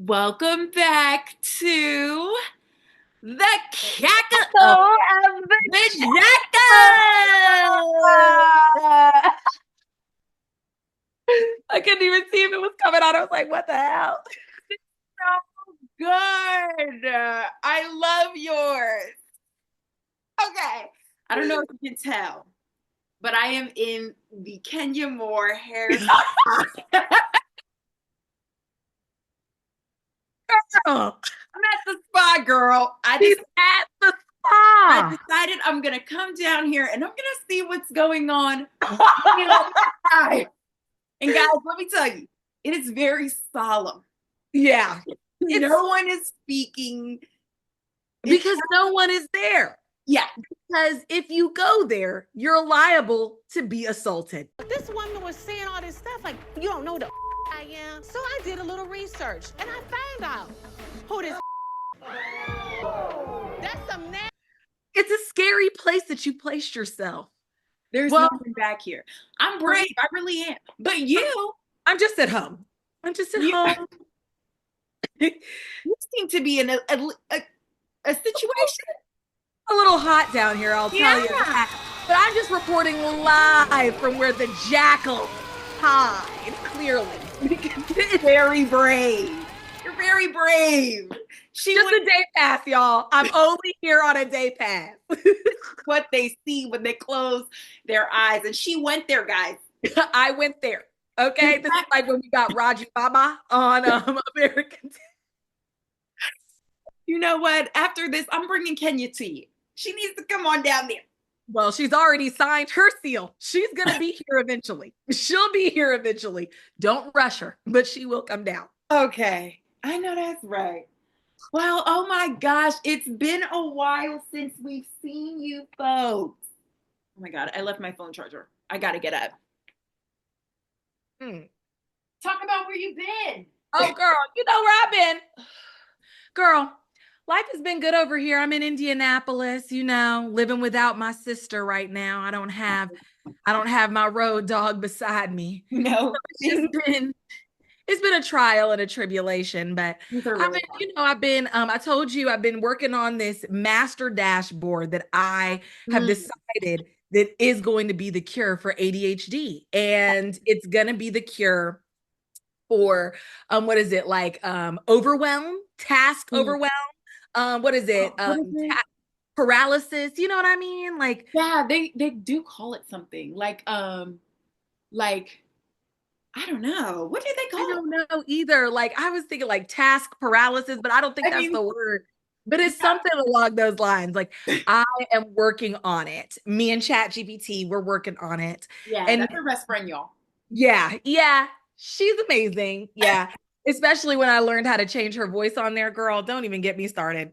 Welcome back to the cackle of So of the the jackal. chakra. I couldn't even see if it was coming out. I was like, what the hell? So good. I love yours. Okay. I don't know if you can tell, but I am in the Kenya Moore hair. Girl, I'm at the spa, girl. she's at the I spa. decided I'm gonna come down here and I'm gonna see what's going on. Hi. And guys, let me tell you, it is very solemn. Yeah, it's No one is speaking. It's because no one is there. yeah. Because if you go there, you're liable to be assaulted. This woman was saying all this stuff like, you don't know the I am. So I did a little research and I found out who this That's some nasty. It's a scary place that you placed yourself. There's Well, no one back here. I'm brave. I really am. But I'm just at home. I'm just at you, home. you seem to be in a situation. A little hot down here, I'll tell you Yeah. that. But I'm just reporting live from where the jackals hide, clearly. Very brave. You're very brave. She Just went a day pass, y'all. I'm only here on a day pass. what they see when they close their eyes. And she went there, guys. I went there. Okay. This is like when we got Raji Baba on American. You know what? After this, I'm bringing Kenya to you. She needs to come on down there. Well, she's already signed her seal. She's going to be here eventually. She'll be here eventually. Don't rush her, but she will come down. Okay. I know that's right. Well, oh my gosh, it's been a while since we've seen you folks. Oh my God, I left my phone charger. I gotta get up. Hmm. Talk about where you've been. Oh, girl, you know where I've been. Girl, life has been good over here. I'm in Indianapolis, living without my sister right now. I don't have my road dog beside me. No, It's just been it's been a trial and a tribulation, but these are I've really been, I told you I've been working on this master dashboard that I have fun. decided that is going to be the cure for ADHD. And it's going to be the cure for what is it like overwhelm, task Mm. overwhelm. What is it? What is it? Paralysis, you know what I mean? Yeah, they do call it something like I don't know. What do they I call it? don't know either. Like I was thinking like task paralysis, but I don't think I that's mean, the word. But it's yeah, something along those lines. Like I am working on it. Me and ChatGPT, we're working on it. yeah, And that's her best friend, y'all. yeah, she's amazing. Yeah. Especially when I learned how to change her voice on there, girl. Don't even get me started.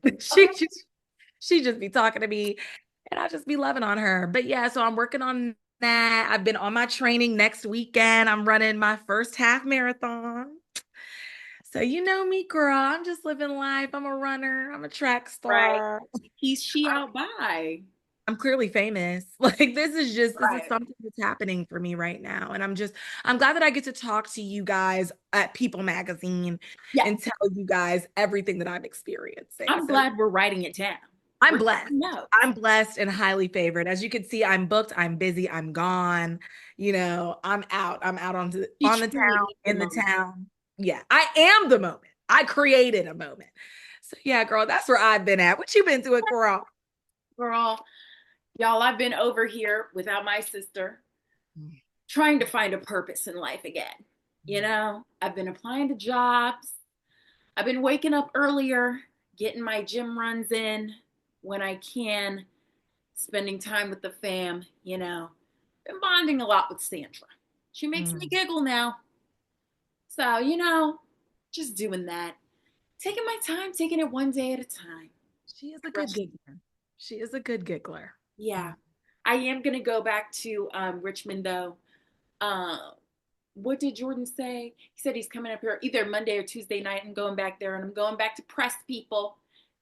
She just be talking to me and I just be loving on her. But yeah, so I'm working on that. I've been on my training next weekend. I'm running my first half marathon. So you know me, girl. I'm just living life. I'm a runner. I'm a track Right. star. She out by. I'm clearly famous. Like this is Right. something that's happening for me right now. And I'm glad that I get to talk to you guys at People Magazine Yeah. and tell you guys everything that I'm experiencing. I'm So glad we're writing it down. I'm We're blessed. taking notes. I'm blessed and highly favored. As you can see, I'm booked, I'm busy, I'm gone. I'm out. I'm out She on the truly town, is the in the moment. town. Yeah, I am the moment. I created a moment. So yeah, girl, that's where I've been at. What you been doing, girl? Girl, y'all, I've been over here without my sister, trying to find a purpose in life again. I've been applying to jobs. I've been waking up earlier, getting my gym runs in when I can, spending time with the fam, Been bonding a lot with Sandra. She makes me Mm. giggle now. So, just doing that. Taking my time, taking it one day at a time. She is a good Fresh. giggler. She is a good giggler. Yeah. Mm. I am going to go back to Richmond, though. Uh, what did Jordan say? He said he's coming up here either Monday or Tuesday night and going back there. And I'm going back to press people.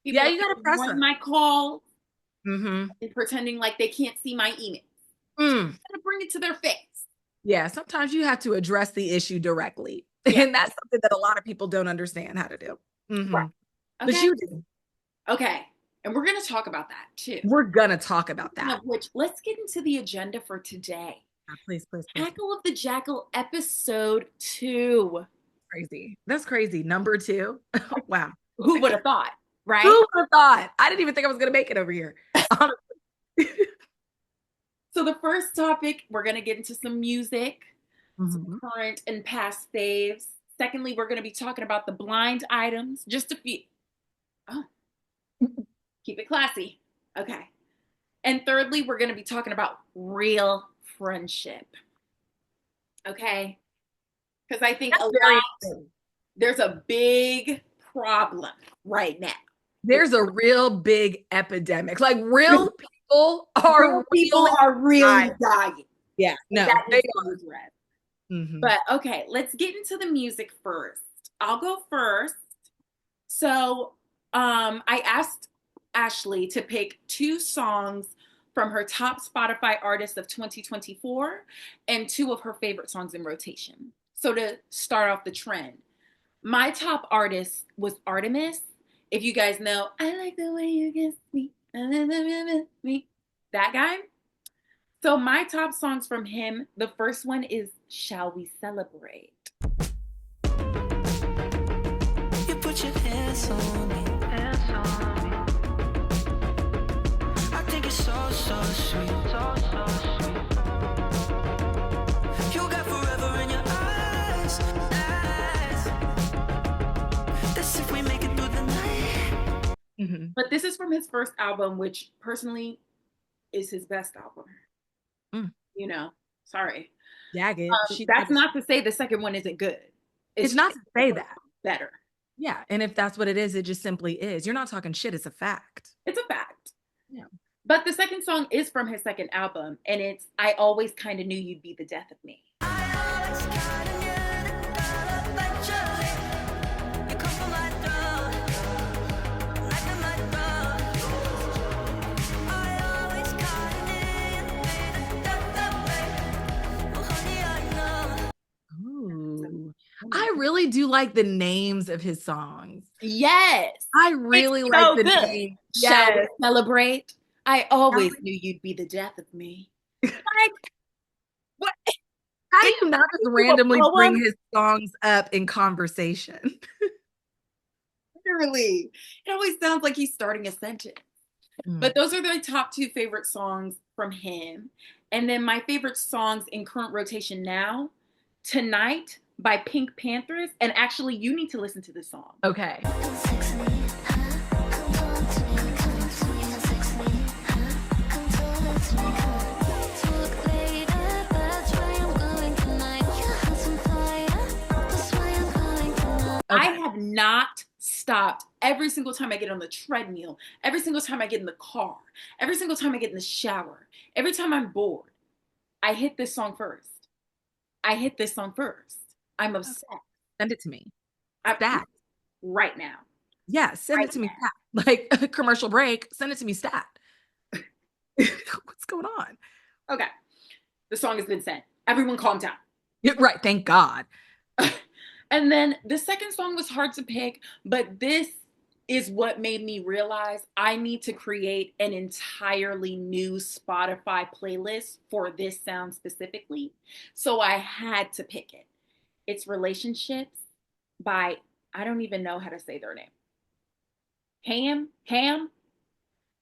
Yeah, People you gotta are press ignoring her. my calls Mm-hmm. and pretending like they can't see my email. So Mm. I'm going to bring it to their face. Yeah, sometimes you have to address the issue directly. Yeah. And that's something that a lot of people don't understand how to do. Right. But Okay. you do. Okay. And we're going to talk about that too. We're going to talk about Speaking that. of which, let's get into the agenda for today. Please. Cackle of the Jackal, episode 2. Crazy. That's crazy. Number 2. Wow. Who would have thought, right? Who would have thought? I didn't even think I was going to make it over here. So the first topic, we're going to get into some music, some Mhm. current and past faves. Secondly, we're going to be talking about the blind items, just a few. Oh, keep it classy. Okay. And thirdly, we're going to be talking about real friendship. Okay. Because I think there's a big problem right now. There's a real big epidemic. Like real people are really dying. Yeah, no, that they are. But okay, let's get into the music first. I'll go first. So I asked Ashley to pick 2 songs from her top Spotify artists of 2024 and 2 of her favorite songs in rotation. So to start off the trend, my top artist was Artemis. If you guys know, I like the way you kiss me, that guy. So my top songs from him, the first one is Shall We Celebrate? You put your hands on me. I think it's so sweet. You got forever in your eyes. That's if we make it through the night. But this is from his first album, which personally is his best album. You know, sorry. Jagged. That's not to say the second one isn't good. It's not to say that. Better. Yeah. And if that's what it is, it just simply is. You're not talking shit. It's a fact. It's a fact. Yeah. But the second song is from his second album, and it's I Always Kind of Knew You'd Be the Death of Me. I really do like the names of his songs. Yes. I really like the name. Shall We Celebrate? I always knew you'd be the death of me. Like, what? How do you not just randomly bring his songs up in conversation? Literally. It always sounds like he's starting a sentence. But those are the top 2 favorite songs from him. And then my favorite songs in current rotation now, Tonight by Pink Panthers. And actually, you need to listen to this song. Okay. I have not stopped every single time I get on the treadmill, every single time I get in the car, every single time I get in the shower, every time I'm bored. I hit this song first. I'm obsessed. Send it to me. Stat. Right now. Yeah, send it to me. Stat. Like a commercial break, send it to me stat. What's going on? Okay. The song has been sent. Everyone calm down. Yeah, right. Thank God. And then the second song was hard to pick, but this is what made me realize I need to create an entirely new Spotify playlist for this sound specifically. So I had to pick it. It's Relationships by, I don't even know how to say their name. Ham?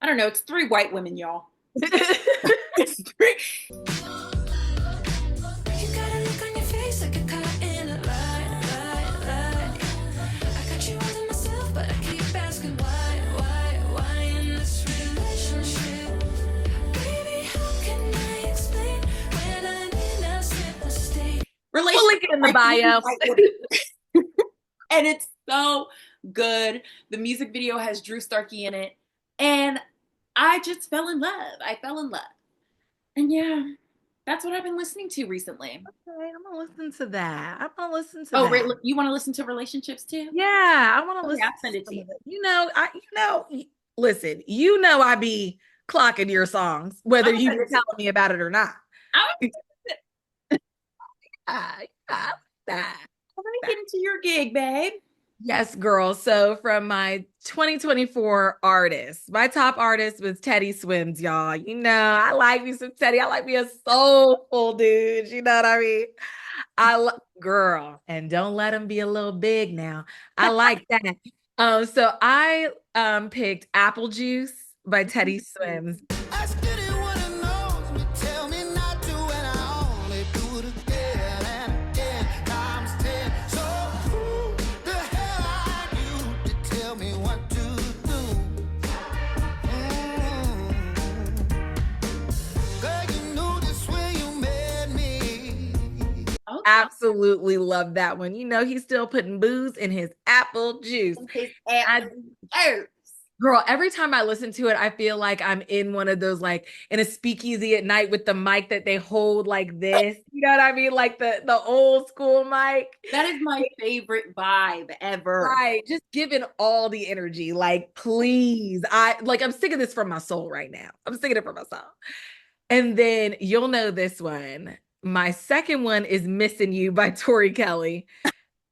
I don't know. It's 3 white women, y'all. It's 3. We'll link it in the bio. And it's so good. The music video has Drew Starkey in it. And I just fell in love. And yeah, that's what I've been listening to recently. Okay, I'm going to listen to that. You want to listen to Relationships too? Yeah, I want to listen. I'll send it to you. Listen, I be clocking your songs, whether you be telling me about it or not. Let me get into your gig, babe. Yes, girl. So from my 2024 artists, my top artist was Teddy Swims, y'all. You know, I like me some Teddy. I like me a soulful dude. You know what I mean? Girl, and don't let him be a little big now. I like that. So I picked Apple Juice by Teddy Swims. Ask anyone who knows me, tell me not to, and I only do it again and again, times 10. So who the hell are you to tell me what to do? Girl, you knew this when you met me. Okay. Absolutely love that one. You know, he's still putting booze in his apple juice. Girl, every time I listen to it, I feel like I'm in one of those, like in a speakeasy at night with the mic that they hold like this. You know what I mean? Like the old school mic. That is my favorite vibe ever. Right. Just giving all the energy. Like, please. I'm singing this from my soul right now. I'm singing it from my soul. And then you'll know this one. My second one is Missing You by Tori Kelly.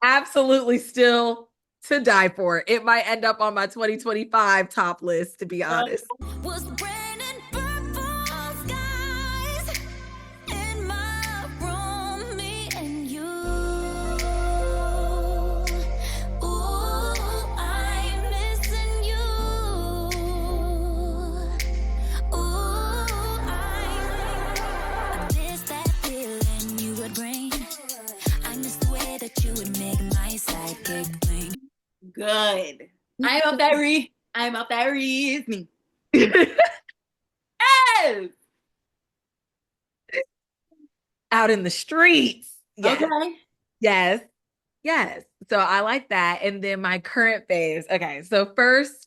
Absolutely still to die for. It might end up on my 2025 top list, to be honest. Was raining purple skies in my room, me and you. Ooh, I'm missing you. Ooh, I miss that feeling you would bring. I miss the way that you would make my sidekick blink. Good. I'm up that reasoning. Yes. Out in the streets. Yes. Okay. Yes. Yes. So I like that. And then my current phase. Okay. So first,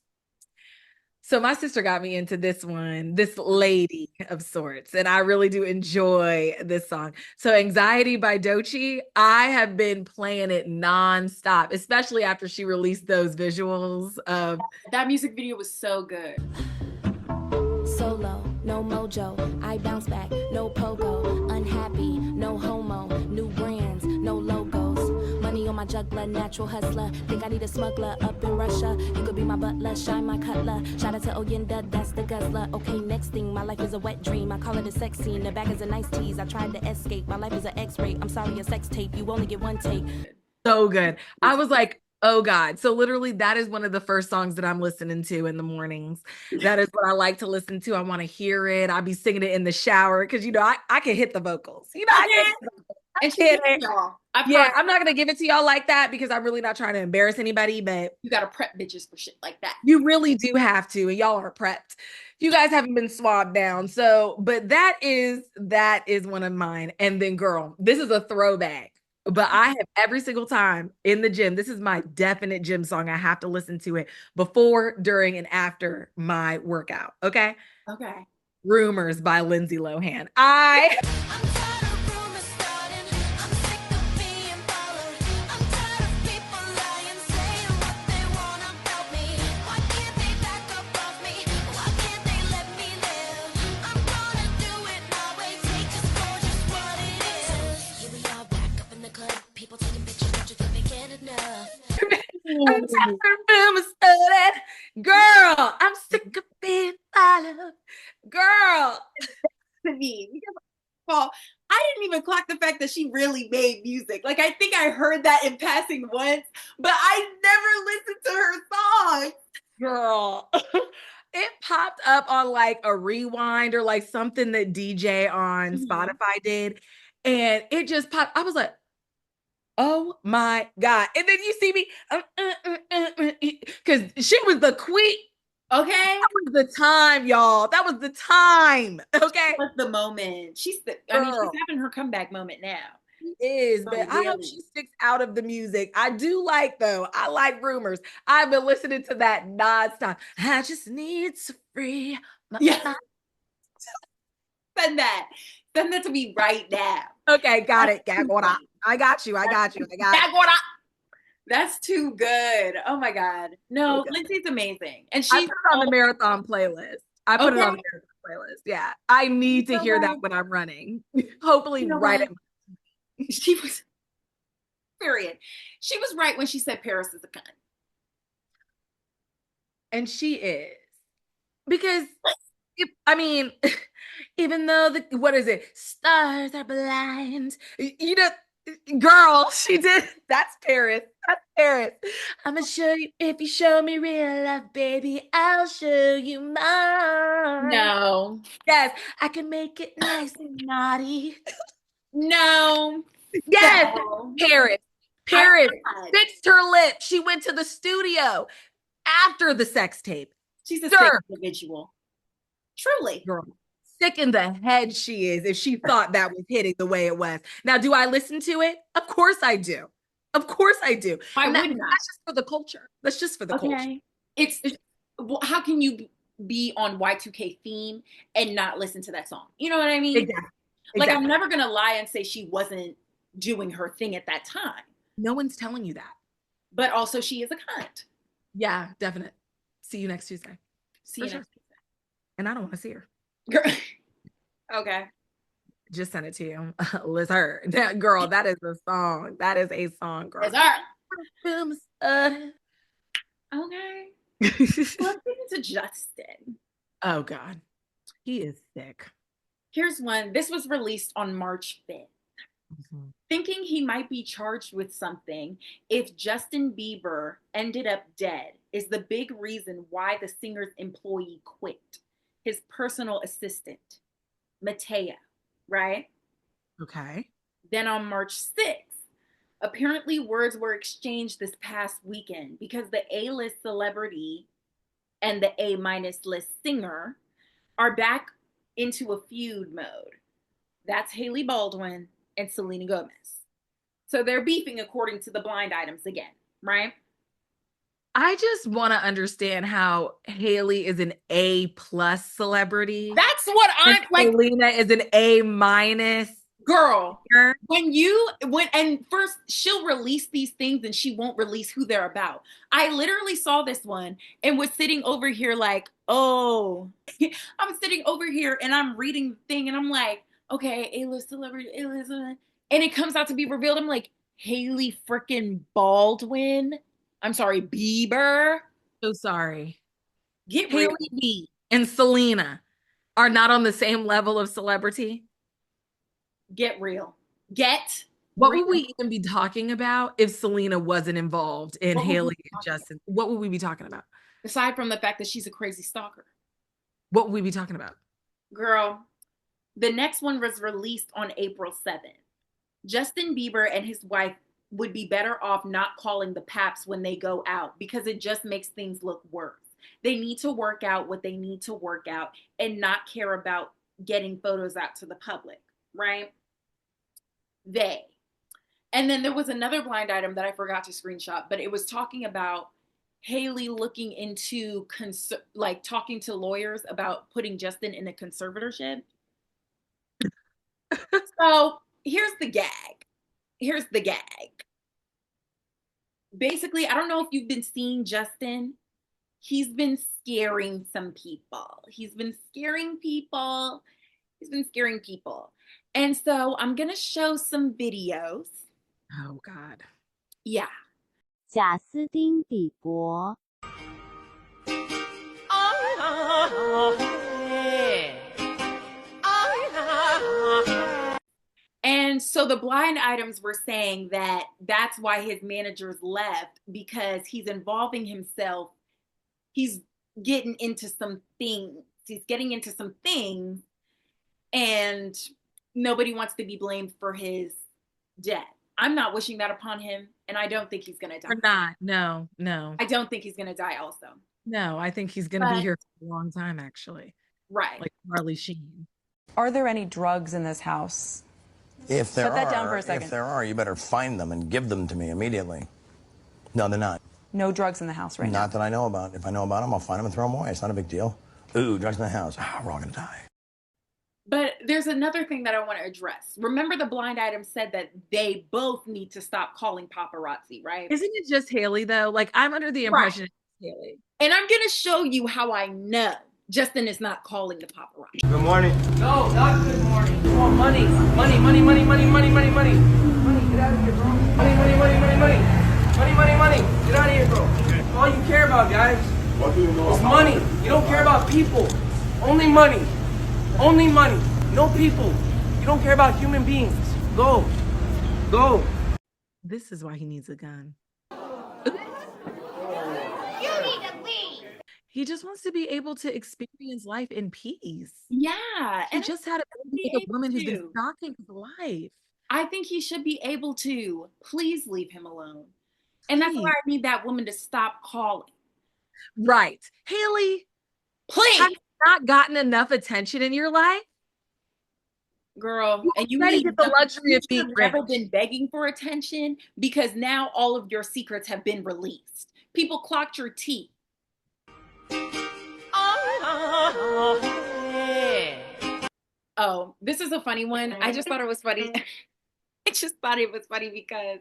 my sister got me into this one, this lady of sorts, and I really do enjoy this song. So Anxiety by Doechii, I have been playing it nonstop, especially after she released those visuals of that music video was so good. Solo, no mojo, I bounce back, no pogo, unhappy, no homo, new brands, no logos, money on my juggler, natural hustler, think I need a smuggler up in Russia, you could be my butler, shine my cutler, shout out to Oyenda, that's the guzzler, okay, next thing, my life is a wet dream, I call it a sex scene, the back is a nice tease, I tried to escape, my life is an x-ray, I'm sorry, a sex tape, you only get one take. So good. I was like, oh God. So literally that is one of the first songs that I'm listening to in the mornings. That is what I like to listen to. I want to hear it. I'll be singing it in the shower because, you know, I can hit the vocals. You know, I'm not going to give it to y'all like that because I'm really not trying to embarrass anybody, but you got to prep bitches for shit like that. You really do have to, and y'all are prepped. You guys haven't been swabbed down. So, but that is one of mine. And then girl, this is a throwback. But I have every single time in the gym, this is my definite gym song. I have to listen to it before, during, and after my workout. Okay? Okay. Rumors by Lindsay Lohan. I'm tired of rumors started. Girl, I'm sick of being followed. Girl. To me, well, I didn't even clock the fact that she really made music. Like, I think I heard that in passing once, but I never listened to her songs. Girl. It popped up on like a rewind or like something that DJ on Spotify did. And it just popped. I was like, oh my God. And then you see me, because she was the queen. Okay. That was the time, y'all. That was the time. Okay. That was the moment. She's having her comeback moment now. She is, but I hope she sticks out of the music. I like Rumors. I've been listening to that nonstop. I just need to free my mind. Send that to me right now. Okay, got it. I got you. That's too good. Oh my God. No, Lindsay's amazing. And I put it on the marathon playlist. Yeah. I need to hear that when I'm running. Hopefully right at she was Period. She was right when she said Paris is a cunt. And she is. Because, I mean, even though what is it? Stars are blind. You know, girl, she did. That's Paris. That's Paris. I'm gonna show you. If you show me real love, baby, I'll show you mine. No. Yes, I can make it nice and naughty. No. Yes, No. Paris. Paris fixed her lip. She went to the studio after the sex tape. She's a sick individual. Truly. Girl, sick in the head she is if she thought that was hitting the way it was. Now, do I listen to it? Of course I do. Of course I do. Why would not? That's just for the culture. That's just for the culture. It's how can you be on Y2K theme and not listen to that song? You know what I mean? Exactly. Like, I'm never going to lie and say she wasn't doing her thing at that time. No one's telling you that. But also she is a cunt. Yeah, definite. See you next Tuesday. See you next Tuesday. And I don't want to see her. Girl. Okay. Just send it to you. Liz Her. Girl, that is a song. That is a song, girl. Liz Her. Okay. Let's get into Justin. Oh, God. He is sick. Here's one. This was released on March 5th. Mm-hmm. Thinking he might be charged with something if Justin Bieber ended up dead is the big reason why the singer's employee quit. His personal assistant, Mattea, right? Okay. Then on March 6th, apparently words were exchanged this past weekend because the A-list celebrity and the A- list singer are back into a feud mode. That's Hailey Baldwin and Selena Gomez. So they're beefing according to the blind items again, right? I just want to understand how Hailey is an A+ celebrity. That's what I'm like. Selena is an A-. Girl, and first she'll release these things and she won't release who they're about. I literally saw this one and was sitting over here like, oh, I'm sitting over here and I'm reading the thing and I'm like, okay, A-list celebrity, A-list, and it comes out to be revealed. I'm like, Hailey freaking Baldwin. I'm sorry, Bieber. So sorry. Get Hailey B and Selena are not on the same level of celebrity. Get real. What would we even be talking about if Selena wasn't involved in Hailey and Justin? What would we be talking about? Aside from the fact that she's a crazy stalker. What would we be talking about? Girl, the next one was released on April 7th. Justin Bieber and his wife would be better off not calling the paps when they go out because it just makes things look worse. They need to work out what they need to work out and not care about getting photos out to the public, right? And then there was another blind item that I forgot to screenshot, but it was talking about Hailey looking into talking to lawyers about putting Justin in a conservatorship. So here's the gag. Basically, I don't know if you've been seeing Justin. He's been scaring some people. And so I'm going to show some videos. Oh, God. Yeah. 贾斯汀比伯 And so the blind items were saying that that's why his managers left because he's involving himself. He's getting into some things. And nobody wants to be blamed for his death. I'm not wishing that upon him, and I don't think he's going to die. Or not. No. I don't think he's going to die also. No, I think he's going to be here for a long time, actually. Right. Like Marley Sheen. Are there any drugs in this house? If there Shut that down for a second. If there are, you better find them and give them to me immediately. No, they're not. No drugs in the house right now? Not that I know about. If I know about them, I'll find them and throw them away. It's not a big deal. Ooh, drugs in the house. We're all going to die. But there's another thing that I want to address. Remember the blind item said that they both need to stop calling paparazzi, right? Isn't it just Hailey, though? Like, I'm under the impression it's Hailey. And I'm going to show you how I know Justin is not calling the paparazzi. Good morning. No, not good morning. You want money. Money. Money, get out of here, bro. Money, money, money, money, money. Money, money, money. Get out of here, bro. That's all you care about, guys. What do you know? It's money. You don't care about people. Only money. Only money. No people. You don't care about human beings. Go. Go. This is why he needs a gun. He just wants to be able to experience life in peace. Yeah. He just had a baby with a woman who's been stalking his life. I think he should be able to. Please leave him alone. And that's why I need that woman to stop calling. Right. Haley, please. Have you not gotten enough attention in your life? Girl, and you need the luxury of being never been begging for attention because now all of your secrets have been released. People clocked your teeth. Oh, this is a funny one. I just thought it was funny. I just thought it was funny because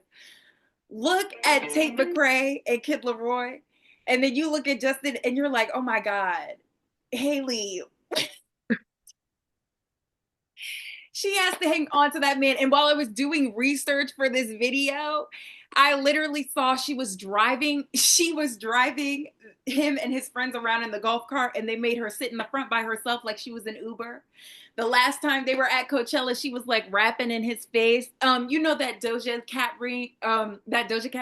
look at Tate McRae and Kid Leroy, and then you look at Justin and you're like, oh my God, Haley. She has to hang on to that man. And while I was doing research for this video, I literally saw she was driving him and his friends around in the golf cart, and they made her sit in the front by herself like she was an Uber. The last time they were at Coachella, she was like rapping in his face. You know that Doja Cat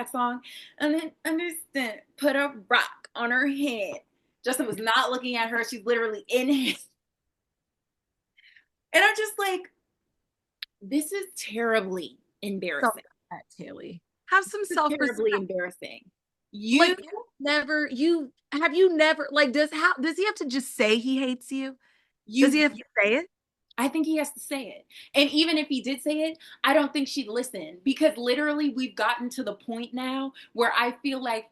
song? And then understand, put a rock on her head. Justin was not looking at her. She's literally in his. And I'm just like, this is terribly embarrassing. Haley, have some self-respect. Terribly embarrassing. Does he have to just say he hates you? Does he have to say it? I think he has to say it. And even if he did say it, I don't think she'd listen, because literally we've gotten to the point now where I feel like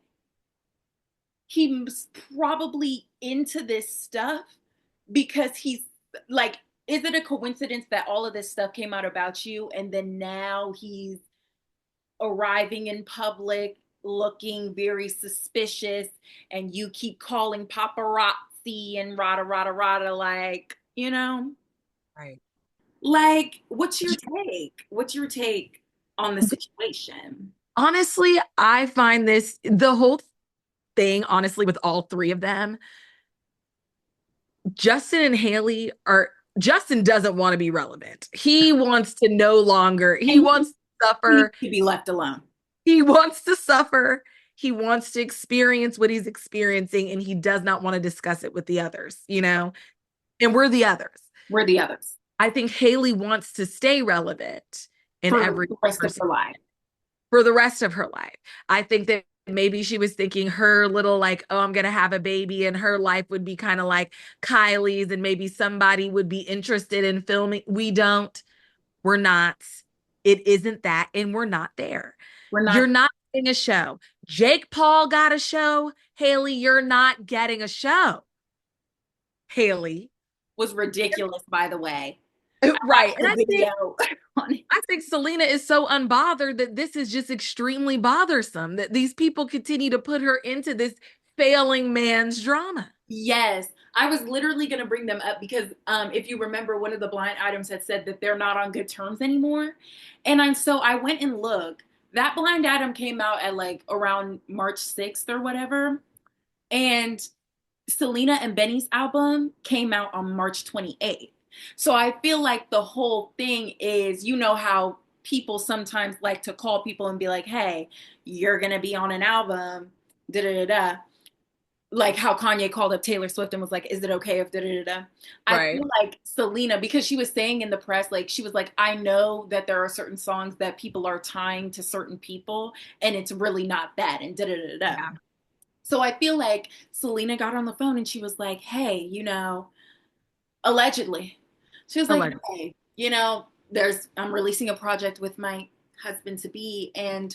he's probably into this stuff because he's like, is it a coincidence that all of this stuff came out about you and then now he's arriving in public looking very suspicious and you keep calling paparazzi and rada, like, you know? Right. Like, what's your take? What's your take on the situation? Honestly, I find the whole thing, honestly, with all three of them, Justin and Haley Justin doesn't want to be relevant. He wants to wants to suffer. To be left alone. He wants to suffer. He wants to experience what he's experiencing, and he does not want to discuss it with the others, you know? And we're the others. We're the others. I think Haley wants to stay relevant in for every the rest of her life. For the rest of her life. I think that maybe she was thinking her little like, oh, I'm going to have a baby, and her life would be kind of like Kylie's, and maybe somebody would be interested in filming. We're not. It isn't that, and we're not there. You're not getting a show. Jake Paul got a show. Haley, you're not getting a show. Haley. Was ridiculous, by the way. Right. And I think Selena is so unbothered that this is just extremely bothersome, that these people continue to put her into this failing man's drama. Yes. I was literally going to bring them up because if you remember, one of the blind items had said that they're not on good terms anymore. And so I went and looked. That blind item came out at like around March 6th or whatever. And Selena and Benny's album came out on March 28th. So I feel like the whole thing is, you know how people sometimes like to call people and be like, hey, you're going to be on an album, da-da-da-da. Like how Kanye called up Taylor Swift and was like, is it okay if da-da-da-da? I feel like Selena, because she was saying in the press, like she was like, I know that there are certain songs that people are tying to certain people and it's really not that, and da-da-da-da. Yeah. So I feel like Selena got on the phone and she was like, hey, you know, allegedly. She was like, hey, you know, I'm releasing a project with my husband to be, and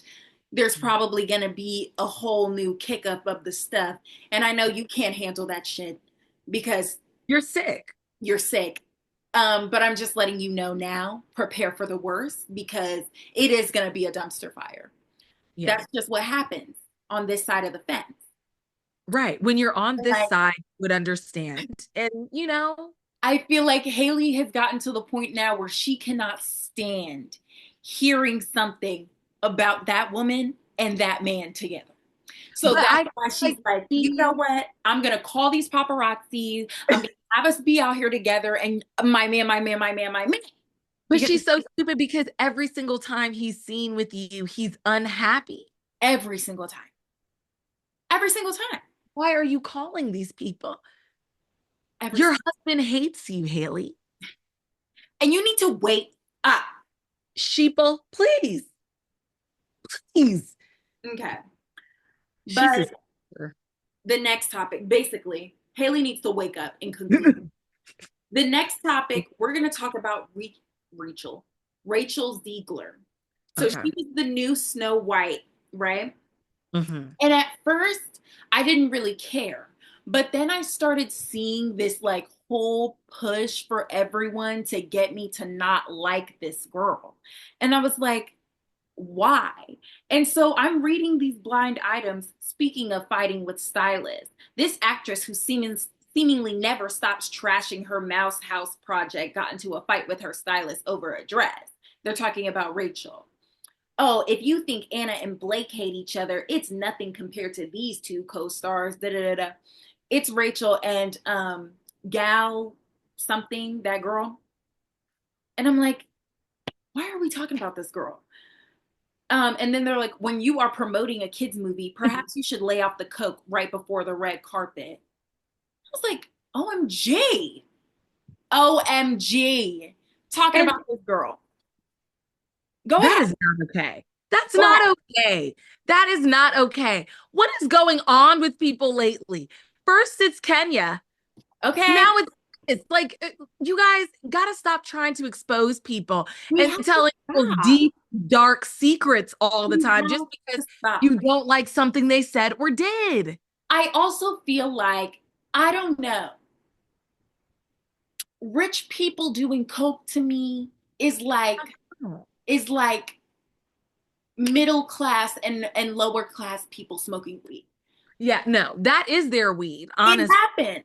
there's probably going to be a whole new kick up of the stuff. And I know you can't handle that shit because you're sick. But I'm just letting you know now, prepare for the worst because it is going to be a dumpster fire. Yeah. That's just what happens on this side of the fence. Right. When you're on this side, you would understand. And, you know, I feel like Haley has gotten to the point now where she cannot stand hearing something about that woman and that man together. So But that's why she's like, you know what? I'm gonna call these paparazzi. I'm gonna have us be out here together, and my man, my man, my man, my man. But Because she's so stupid because every single time he's seen with you, he's unhappy. every single time. Every single time. Why are you calling these people? Every Your single husband hates you, Haley. And you need to wake up. Sheeple, please. Please. Okay. She's But a sister. the next topic, basically, Haley needs to wake up and conclude. The next topic, we're going to talk about Rachel Ziegler. So Okay. she was the new Snow White, right? Mm-hmm. And at first, I didn't really care. But then I started seeing this like whole push for everyone to get me to not like this girl. And I was like, why? And so I'm reading these blind items. Speaking of fighting with stylists, this actress who seemingly never stops trashing her Mouse House project got into a fight with her stylist over a dress. They're talking about Rachel. Oh, if you think Anna and Blake hate each other, it's nothing compared to these two co-stars. Da, da, da, da. It's Rachel and Gal something, that girl. And I'm like, why are we talking about this girl? And then they're like, when you are promoting a kids movie, perhaps you should lay off the coke right before the red carpet. I was like, OMG. OMG. Talking And about this girl. Go that ahead. is not okay. That's Go not ahead. okay. That is not okay. What is going on with people lately? First, it's Kenya. Okay. Now it's like you guys gotta stop trying to expose people We and have to telling people stop. deep, dark secrets all the We time have just to because stop. you don't like something they said or did. I also feel like, I don't know, rich people doing coke to me is like middle class and lower class people smoking weed. Yeah, no, that is their weed, It honestly. happened.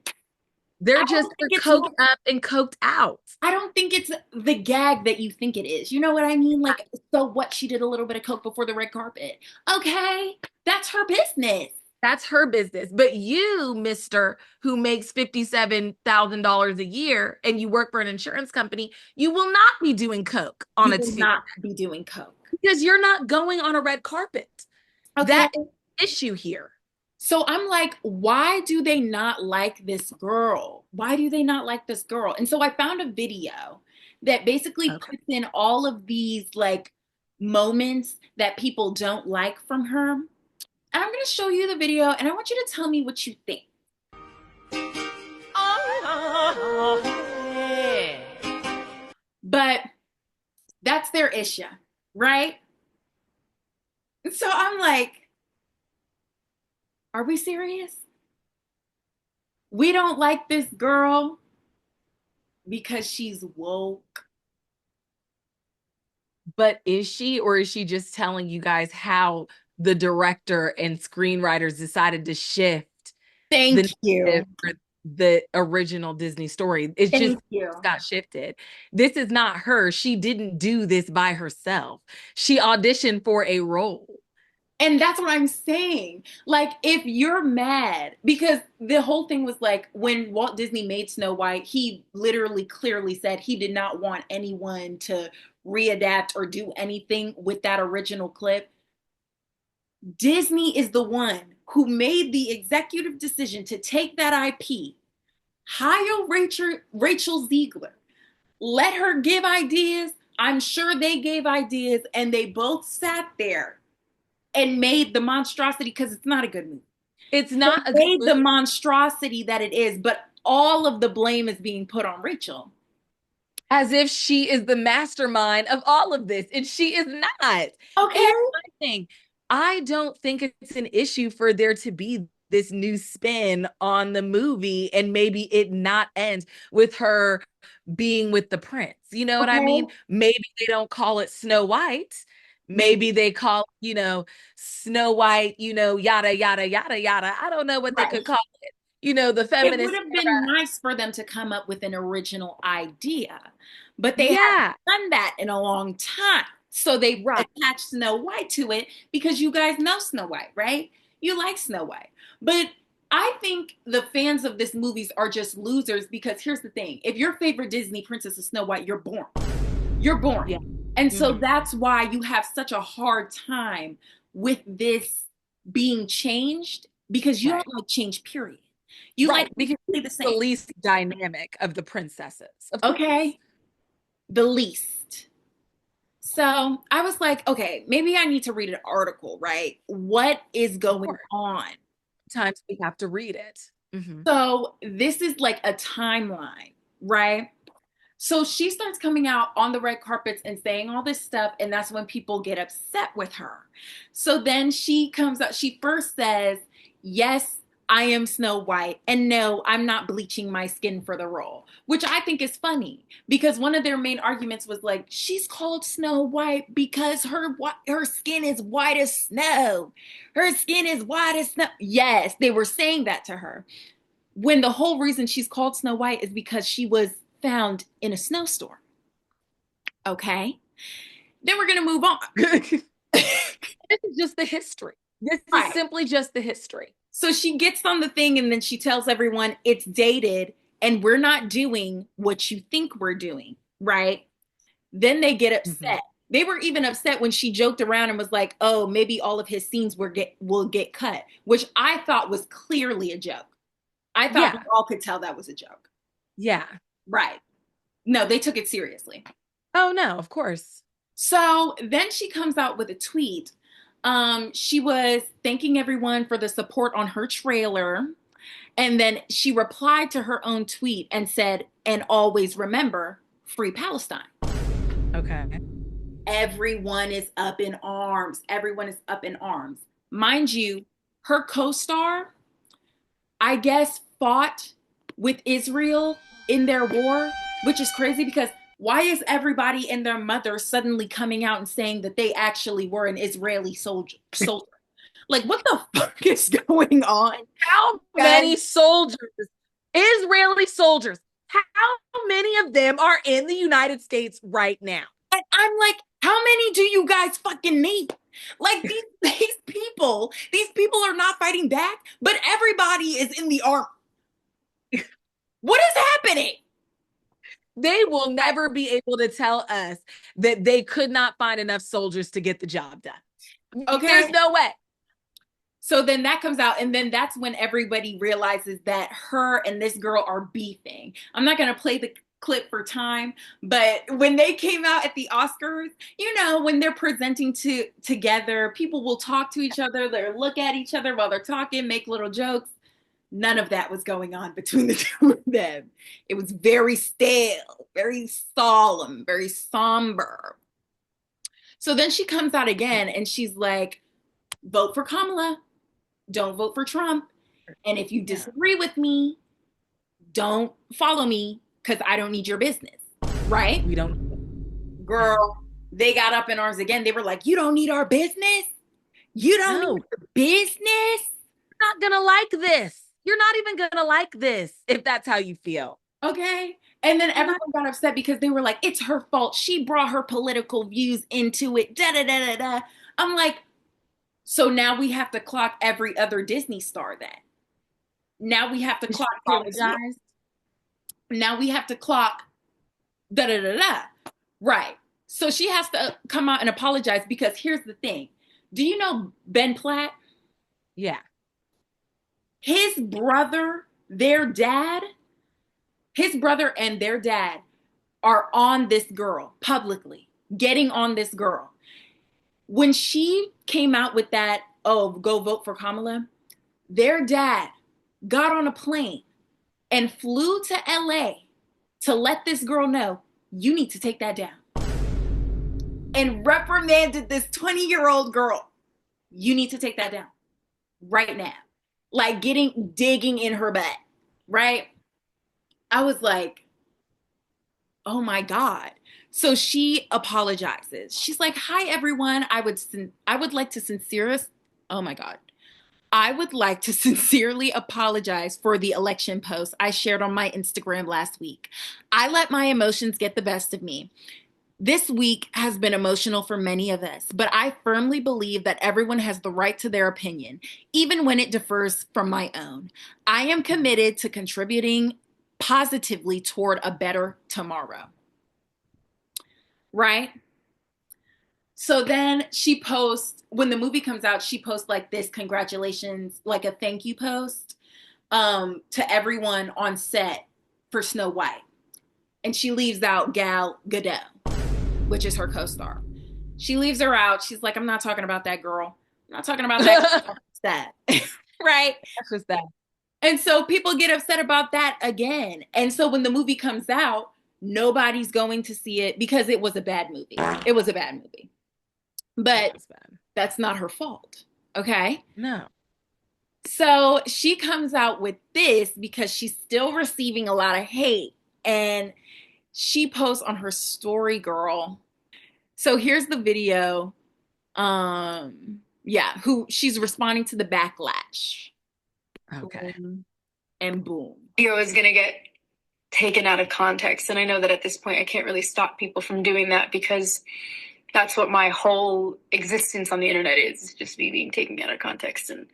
They're I just don't think it's coked up and coked out. I don't think it's the gag that you think it is. You know what I mean? Like, so what? She did a little bit of coke before the red carpet. Okay, that's her business. That's her business. But you, mister, who makes $57,000 a year and you work for an insurance company, you will not be doing coke on You a will Tuesday not be doing coke. because you're not going on a red carpet. Okay. That is the issue here. So I'm like, why do they not like this girl? Why do they not like this girl? And so I found a video that basically puts in all of these like moments that people don't like from her. And I'm going to show you the video and I want you to tell me what you think. But that's their issue, right? So I'm like, are we serious? We don't like this girl because she's woke. But is she, or is she just telling you guys how the director and screenwriters decided to shift Thank you. the original Disney story? It's Thank just you. got shifted. This is not her. She didn't do this by herself. She auditioned for a role. And that's what I'm saying. Like, if you're mad, because the whole thing was like, when Walt Disney made Snow White, he literally clearly said he did not want anyone to readapt or do anything with that original clip. Disney is the one who made the executive decision to take that IP, hire Rachel Ziegler, let her give ideas. I'm sure they gave ideas, and they both sat there and made the monstrosity, because it's not a good movie. It's not They a good made the movie. monstrosity that it is, but all of the blame is being put on Rachel. As if she is the mastermind of all of this, and she is not. Okay. Here's my thing. I don't think it's an issue for there to be this new spin on the movie and maybe it not end with her being with the prince. You know what I mean? Maybe they don't call it Snow White. Maybe they call, Snow White, yada, yada, yada, yada. I don't know what they could call it. The It feminist. would have been nice for them to come up with an original idea, but they haven't done that in a long time. So they Right. attach Snow White to it because you guys know Snow White, right? You like Snow White. But I think the fans of this movies are just losers because here's the thing. If your favorite Disney princess is Snow White, you're born. You're born. Yeah. And so that's why you have such a hard time with this being changed because you don't like change, period. You like because the it's same. the least dynamic of the princesses. Of course. Okay. The least. So I was like, okay, maybe I need to read an article, right? What is going on? Sometimes we have to read it. So this is like a timeline, right? So she starts coming out on the red carpets and saying all this stuff, and that's when people get upset with her. So then she comes out, she first says, yes, I am Snow White, and no, I'm not bleaching my skin for the role, which I think is funny because one of their main arguments was like, she's called Snow White because her skin is white as snow. Her skin is white as snow. Yes, they were saying that to her. When the whole reason she's called Snow White is because she was found in a snowstorm. Okay. Then we're going to move on. This is just the history. This is simply just the history. So she gets on the thing and then she tells everyone it's dated and we're not doing what you think we're doing, right? Then they get upset. They were even upset when she joked around and was like, oh, maybe all of his scenes will get cut, which I thought was clearly a joke. I thought we all could tell that was a joke. Yeah. Right. No, they took it seriously. Oh, no, of course. So then she comes out with a tweet. She was thanking everyone for the support on her trailer. And then she replied to her own tweet and said, and always remember, free Palestine. Okay. Everyone is up in arms. Everyone is up in arms. Mind you, her co-star, I guess, fought with Israel in their war, which is crazy because why is everybody and their mother suddenly coming out and saying that they actually were an Israeli soldier? Like, what the fuck is going on? How many soldiers, Israeli soldiers, how many of them are in the United States right now? And I'm like, how many do you guys fucking need? Like these people are not fighting back, but everybody is in the army. What is happening? They will never be able to tell us that they could not find enough soldiers to get the job done. Okay. There's no way. So then that comes out, and then that's when everybody realizes that her and this girl are beefing. I'm not going to play the clip for time, but when they came out at the Oscars, you know, when they're presenting together, people will talk to each other, they'll look at each other while they're talking, make little jokes. None of that was going on between the two of them. It was very stale, very solemn, very somber. So then she comes out again and she's like, vote for Kamala, don't vote for Trump. And if you disagree with me, don't follow me because I don't need your business, right? We don't. Girl, they got up in arms again. They were like, you don't need our business? You don't need our business? You're not going to like this. You're not even going to like this if that's how you feel. Okay. And then everyone got upset because they were like, it's her fault. She brought her political views into it. Da, da, da, da, da. I'm like, so now we have to clock every other Disney star then. Now we have to clock. Now we have to clock. Da, da, da, da. Right. So she has to come out and apologize because here's the thing. Do you know Ben Platt? Yeah. His brother and their dad are on this girl publicly, getting on this girl. When she came out with that, oh, go vote for Kamala, their dad got on a plane and flew to LA to let this girl know, you need to take that down. And reprimanded this 20-year-old girl. You need to take that down right now. Like digging in her butt, right? I was like, oh my God. So she apologizes. She's like, hi, everyone. I would like to sincerely apologize for the election post I shared on my Instagram last week. I let my emotions get the best of me. This week has been emotional for many of us, but I firmly believe that everyone has the right to their opinion, even when it differs from my own. I am committed to contributing positively toward a better tomorrow. Right? So then she posts, when the movie comes out, she posts like this congratulations, like a thank you post to everyone on set for Snow White. And she leaves out Gal Gadot, which is her co-star. She leaves her out. She's like, I'm not talking about that girl. I'm not talking about that. That. Right? That's just that. And so people get upset about that again. And so when the movie comes out, nobody's going to see it because it was a bad movie. It was a bad movie. But that's not her fault. Okay? No. So she comes out with this because she's still receiving a lot of hate. And she posts on her story, girl. So here's the video. Who she's responding to the backlash. Okay. And boom. Video is gonna get taken out of context. And I know that at this point I can't really stop people from doing that because that's what my whole existence on the internet is just me being taken out of context and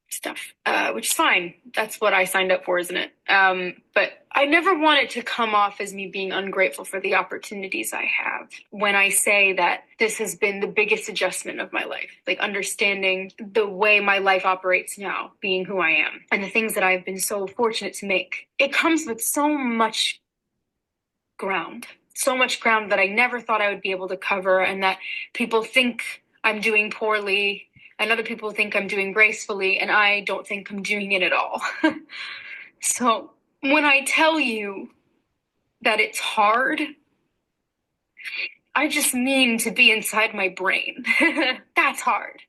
stuff, which is fine. That's what I signed up for, isn't it? But I never want it to come off as me being ungrateful for the opportunities I have when I say that this has been the biggest adjustment of my life, like understanding the way my life operates now, being who I am, and the things that I've been so fortunate to make. It comes with so much ground that I never thought I would be able to cover, and that people think I'm doing poorly and other people think I'm doing gracefully, and I don't think I'm doing it at all. So when I tell you that it's hard, I just mean to be inside my brain. That's hard.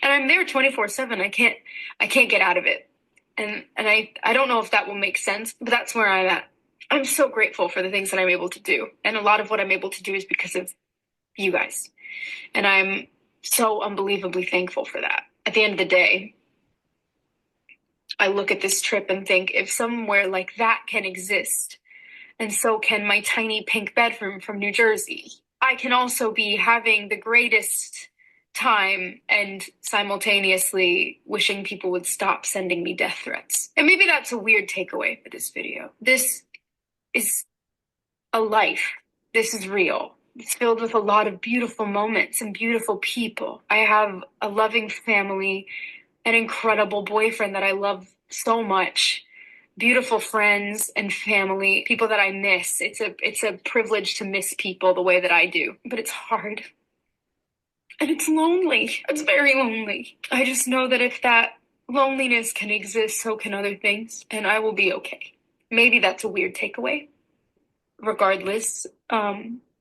And I'm there 24/7. I can't get out of it. And I don't know if that will make sense, but that's where I'm at. I'm so grateful for the things that I'm able to do. And a lot of what I'm able to do is because of you guys. And I'm so unbelievably thankful for that. At the end of the day, I look at this trip and think, if somewhere like that can exist, and so can my tiny pink bedroom from New Jersey, I can also be having the greatest time and simultaneously wishing people would stop sending me death threats. And maybe that's a weird takeaway for this video. This is a life. This is real. It's filled with a lot of beautiful moments and beautiful people. I have a loving family, an incredible boyfriend that I love so much, beautiful friends and family, people that I miss. It's a privilege to miss people the way that I do, but it's hard. And it's lonely. It's very lonely. I just know that if that loneliness can exist, so can other things, and I will be okay. Maybe that's a weird takeaway. Regardless,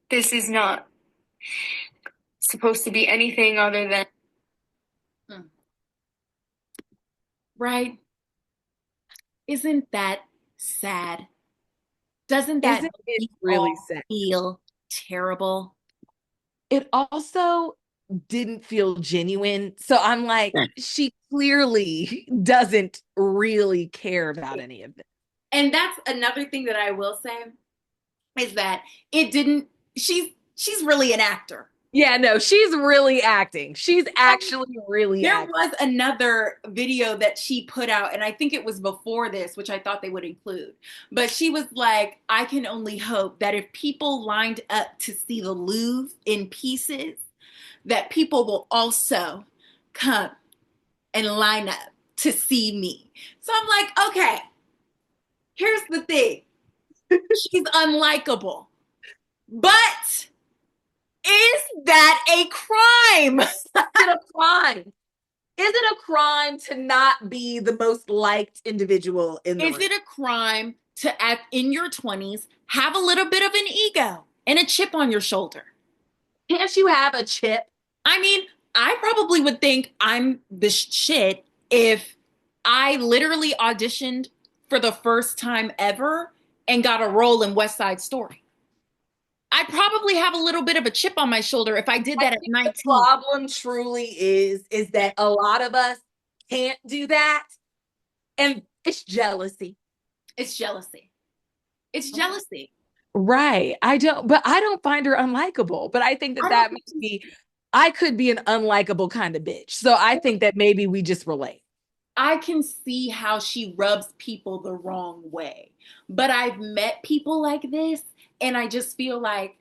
this is not supposed to be anything other than... Right? Isn't that sad? Doesn't that Isn't it really sad? Feel terrible? It also didn't feel genuine. So I'm like, she clearly doesn't really care about any of this. And that's another thing that I will say is that it didn't, she's really an actor. Yeah, no, she's really acting. She's actually really acting. There was another video that she put out, and I think it was before this, which I thought they would include. But she was like, I can only hope that if people lined up to see the Louvre in pieces, that people will also come and line up to see me. So I'm like, okay, here's the thing. She's unlikable. But is that a crime? Is it a crime? Is it a crime to not be the most liked individual in the room? Is it a crime to, at in your 20s, have a little bit of an ego and a chip on your shoulder? Can't you have a chip? I mean, I probably would think I'm the shit if I literally auditioned for the first time ever and got a role in West Side Story. I'd probably have a little bit of a chip on my shoulder if I did that at 19. The problem truly is that a lot of us can't do that. And it's jealousy. It's jealousy. It's jealousy. Right. I don't find her unlikable, but I think I that don't think maybe I could be an unlikable kind of bitch. So I think that maybe we just relate. I can see how she rubs people the wrong way. But I've met people like this, and I just feel like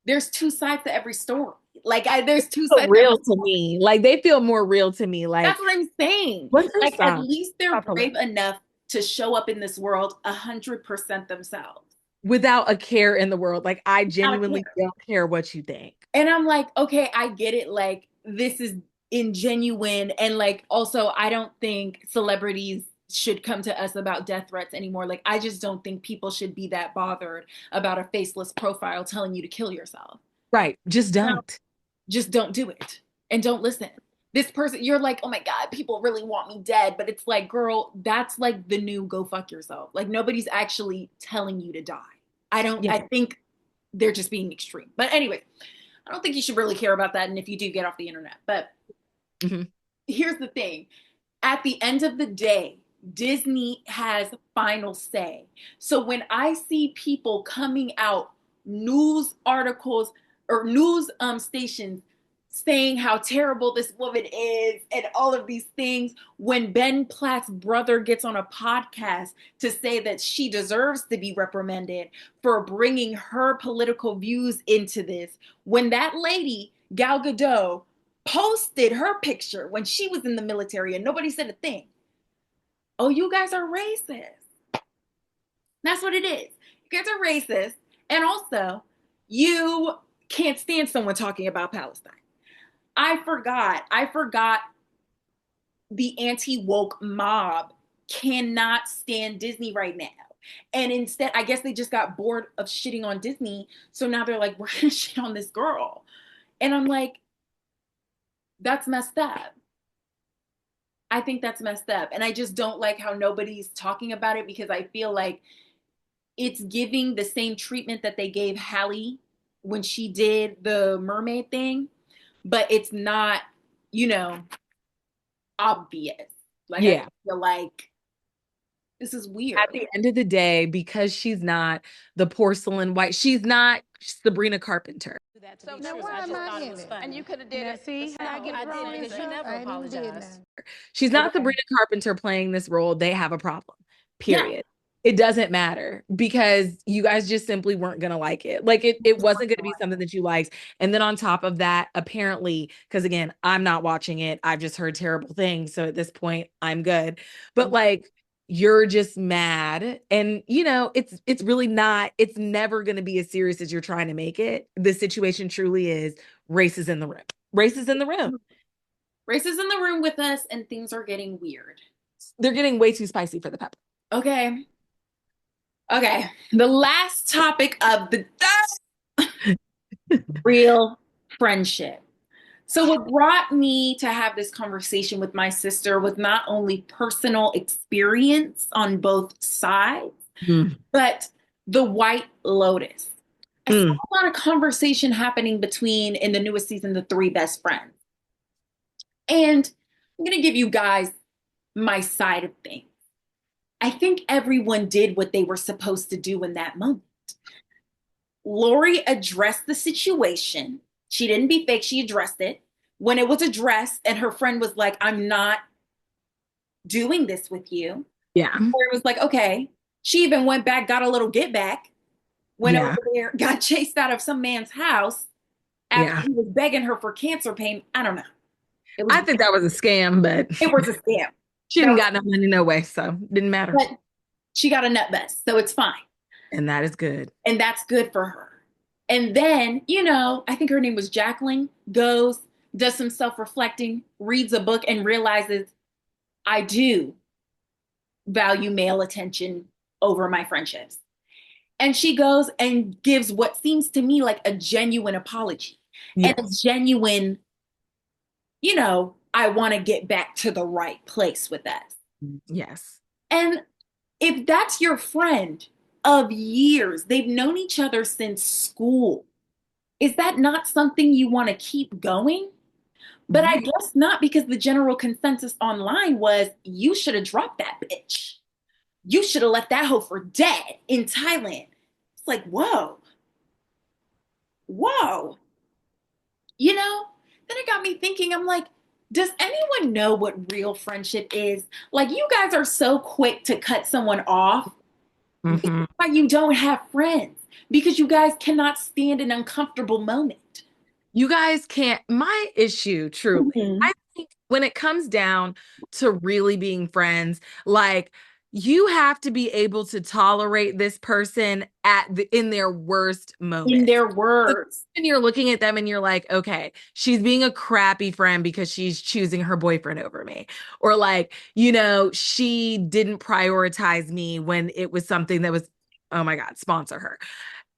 there's two sides to every story. There's two Feel sides to every real to story. me. Like they feel more real to me. Like That's what I'm saying. what's her Like at song? least they're Stop her brave lip. enough to show up in this world 100% themselves. Without a care in the world. Like I Without a genuinely care. don't care what you think. And I'm like, okay, I get it. Like this is ingenuine. And like also I don't think celebrities should come to us about death threats anymore. Like I just don't think people should be that bothered about a faceless profile telling you to kill yourself. Right. Just No, don't. just don't do it. And don't listen. This person, you're like, oh my God, people really want me dead. But it's like, girl, that's like the new go fuck yourself. Like nobody's actually telling you to die. Yeah. I think they're just being extreme. But anyway, I don't think you should really care about that. And if you do, get off the internet. But here's the thing. At the end of the day, Disney has final say. So when I see people coming out, news articles or news stations saying how terrible this woman is and all of these things, when Ben Platt's brother gets on a podcast to say that she deserves to be reprimanded for bringing her political views into this, when that lady, Gal Gadot, posted her picture when she was in the military and nobody said a thing. Oh, you guys are racist. That's what it is. You guys are racist. And also, you can't stand someone talking about Palestine. I forgot the anti-woke mob cannot stand Disney right now. And instead, I guess they just got bored of shitting on Disney. So now they're like, we're going to shit on this girl. And I'm like, that's messed up. I think that's messed up. And I just don't like how nobody's talking about it because I feel like it's giving the same treatment that they gave Halle when she did the mermaid thing, but it's not, obvious. Like, Yeah. I feel like this is weird. At the end of the day, because she's not the porcelain white, she's not Sabrina Carpenter. So now why am I in it? And you could have did it. See how I get wrong because you never apologized. She's not Sabrina Carpenter playing this role. They have a problem. Period. Yeah. It doesn't matter because you guys just simply weren't going to like it. Like it wasn't going to be something that you liked. And then on top of that, apparently, because again, I'm not watching it. I've just heard terrible things. So at this point, I'm good. But like, you're just mad. And it's really not, it's never going to be as serious as you're trying to make it. The situation truly is race is in the room. Race is in the room. Race is in the room with us and things are getting weird. They're getting way too spicy for the pepper. Okay. The last topic of the day, real friendship. So what brought me to have this conversation with my sister was not only personal experience on both sides, but the White Lotus. I saw a lot of conversation happening between, in the newest season, the three best friends. And I'm going to give you guys my side of things. I think everyone did what they were supposed to do in that moment. Lori addressed the situation. She didn't be fake. She addressed it. When it was addressed and her friend was like, I'm not doing this with you. Yeah. Lori was like, okay. She even went back, got a little get back, went over there, got chased out of some man's house after he was begging her for cancer pain. I don't know. I think that was a scam, but it was a scam. She didn't got no money no way, so didn't matter. But she got a nut bust, so it's fine. And that is good. And that's good for her. And then, I think her name was Jacqueline, goes, does some self-reflecting, reads a book and realizes I do value male attention over my friendships. And she goes and gives what seems to me like a genuine apology and a genuine, I want to get back to the right place with us. Yes. And if that's your friend of years, they've known each other since school, is that not something you want to keep going? But I guess not, because the general consensus online was you should have dropped that bitch. You should have left that hoe for dead in Thailand. It's like, whoa, whoa. You know, then it got me thinking, I'm like, does anyone know what real friendship is? Like, you guys are so quick to cut someone off. This is why you don't have friends, because you guys cannot stand an uncomfortable moment. You guys can't. My issue, truly, I think when it comes down to really being friends, like you have to be able to tolerate this person in their worst moments. In their worst. And you're looking at them and you're like, okay, she's being a crappy friend because she's choosing her boyfriend over me. Or like, she didn't prioritize me when it was something that was, oh my God, sponsor her.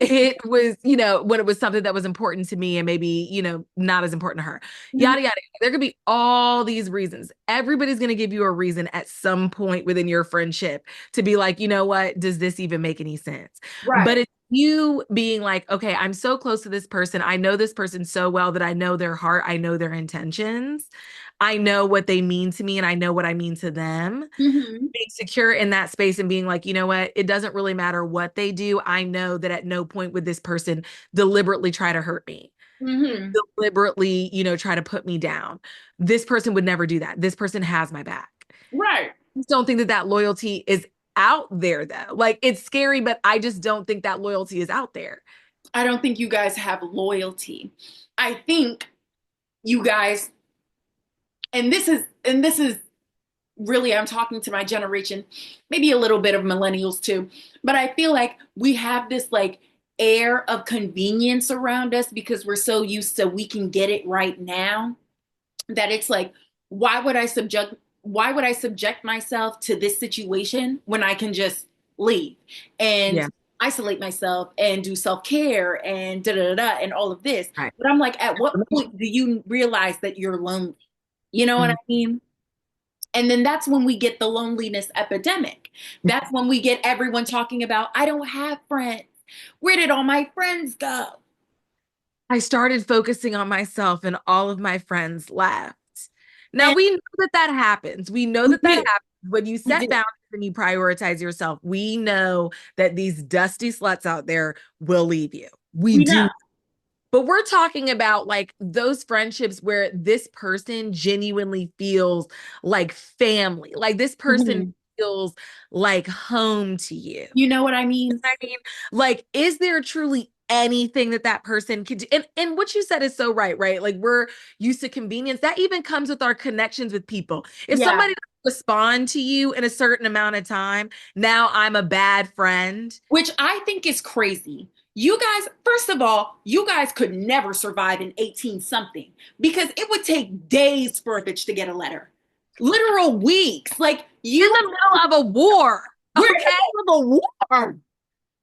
It was, when it was something that was important to me and maybe, not as important to her, yada, yada. There could be all these reasons. Everybody's going to give you a reason at some point within your friendship to be like, you know what, does this even make any sense? Right. But it's you being like, okay, I'm so close to this person. I know this person so well that I know their heart. I know their intentions. I know what they mean to me and I know what I mean to them. Being secure in that space and being like, you know what, it doesn't really matter what they do. I know that at no point would this person deliberately try to hurt me. Deliberately, try to put me down. This person would never do that. This person has my back. Right. I just don't think that loyalty is out there though. Like it's scary, but I just don't think that loyalty is out there. I don't think you guys have loyalty. I think you guys, and this is really, I'm talking to my generation, maybe a little bit of millennials too, but I feel like we have this like air of convenience around us because we're so used to we can get it right now, that it's like, why would I subject myself to this situation when I can just leave and isolate myself and do self-care and and all of this. Right. But I'm like, at what point do you realize that you're lonely? You know what I mean? And then that's when we get the loneliness epidemic. That's when we get everyone talking about, I don't have friends. Where did all my friends go? I started focusing on myself and all of my friends left. Now we know that happens. We know that happens when you set boundaries and you prioritize yourself. We know that these dusty sluts out there will leave you. We do. Know. But we're talking about like those friendships where this person genuinely feels like family, like this person feels like home to you. You know what I mean? Like, is there truly anything that person can do? And what you said is so right? Like we're used to convenience. That even comes with our connections with people. If somebody doesn't respond to you in a certain amount of time, now I'm a bad friend. Which I think is crazy. You guys, first of all, you guys could never survive in 18 something because it would take days for a bitch to get a letter. Literal weeks. Like you in the middle of a war. We're in the middle of a war.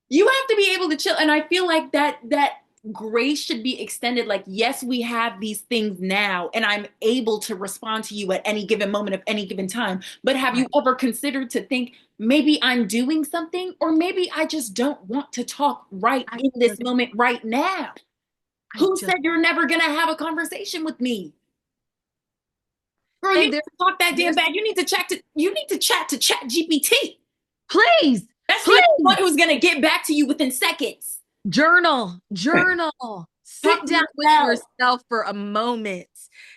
You have to be able to chill. And I feel like that grace should be extended. Like, yes, we have these things now, and I'm able to respond to you at any given moment of any given time. But have you ever considered to think maybe I'm doing something, or maybe I just don't want to talk in this moment right now? Who said you're never going to have a conversation with me? Girl, you need to talk that damn bad. You need to chat to ChatGPT. Please. That's the one who's going to get back to you within seconds. Journal. Sit down with yourself for a moment.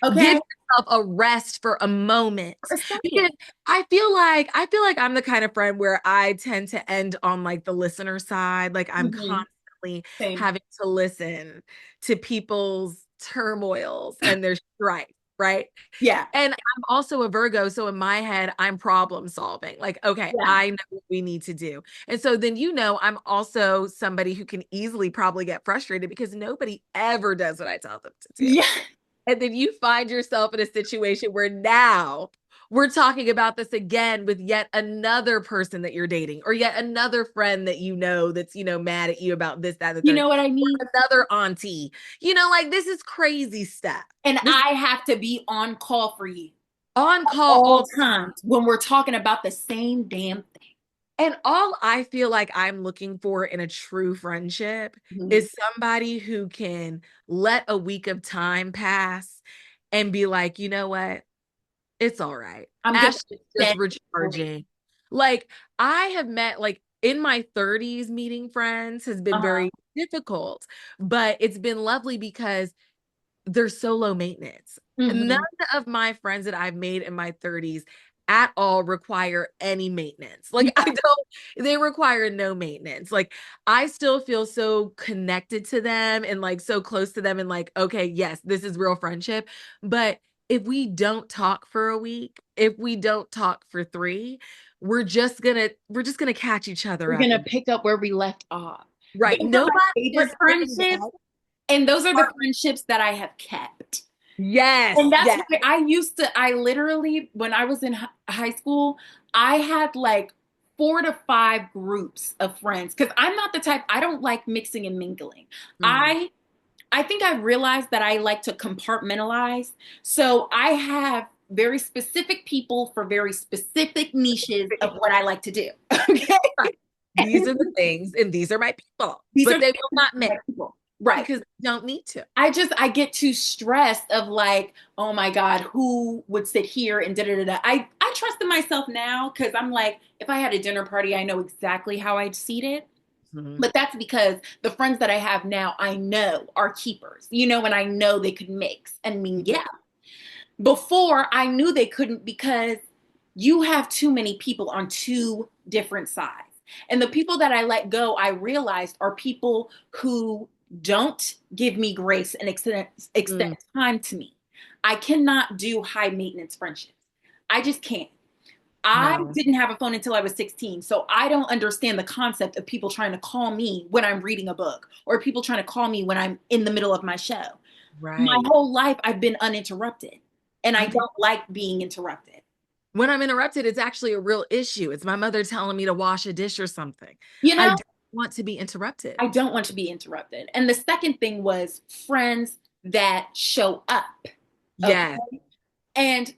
Okay. Give yourself a rest for a moment. Because I feel like I'm the kind of friend where I tend to end on like the listener side. Like I'm constantly having to listen to people's turmoils and their strife. Right. Yeah. And I'm also a Virgo. So in my head, I'm problem solving. Like, okay, I know what we need to do. And so then, I'm also somebody who can easily probably get frustrated because nobody ever does what I tell them to do. Yeah. And then you find yourself in a situation where now we're talking about this again with yet another person that you're dating or yet another friend that that's, mad at you about this, that, you know what I mean? Another auntie, like this is crazy stuff. And I have to be on call for you. On call all times when we're talking about the same damn thing. And all I feel like I'm looking for in a true friendship is somebody who can let a week of time pass and be like, you know what? It's all right. I'm just recharging. Like I have met like in my 30s, meeting friends has been very difficult, but it's been lovely because they're so low maintenance. None of my friends that I've made in my 30s at all require any maintenance. Like they require no maintenance. Like I still feel so connected to them and like so close to them and like, okay, yes, this is real friendship. But if we don't talk for a week, if we don't talk for 3, we're just gonna catch each other We're up. gonna pick up where we left off. Right. Those are Nobody my favorite is friendships, and those are the friendships that I have kept. Yes. And that's yes. why I literally, when I was in high school, I had like 4 to 5 groups of friends because I'm not the type, I don't like mixing and mingling. I think I realized that I like to compartmentalize. So I have very specific people for very specific niches of what I like to do. Okay. These are the things, and these are my people. They will not mix. People. Right. Because they don't need to. I get too stressed of like, oh my God, who would sit here and da da da da. I trust in myself now because I'm like, if I had a dinner party, I know exactly how I'd seat it. But that's because the friends that I have now, I know are keepers, and I know they could mix and mingle. Before, I knew they couldn't because you have too many people on 2 different sides. And the people that I let go, I realized are people who don't give me grace and extend time to me. I cannot do high maintenance friendships. I just can't. I didn't have a phone until I was 16. So I don't understand the concept of people trying to call me when I'm reading a book or people trying to call me when I'm in the middle of my show. Right. My whole life, I've been uninterrupted and I don't like being interrupted. When I'm interrupted, it's actually a real issue. It's my mother telling me to wash a dish or something. I don't want to be interrupted. I don't want to be interrupted. And the second thing was friends that show up. Yeah. Okay? And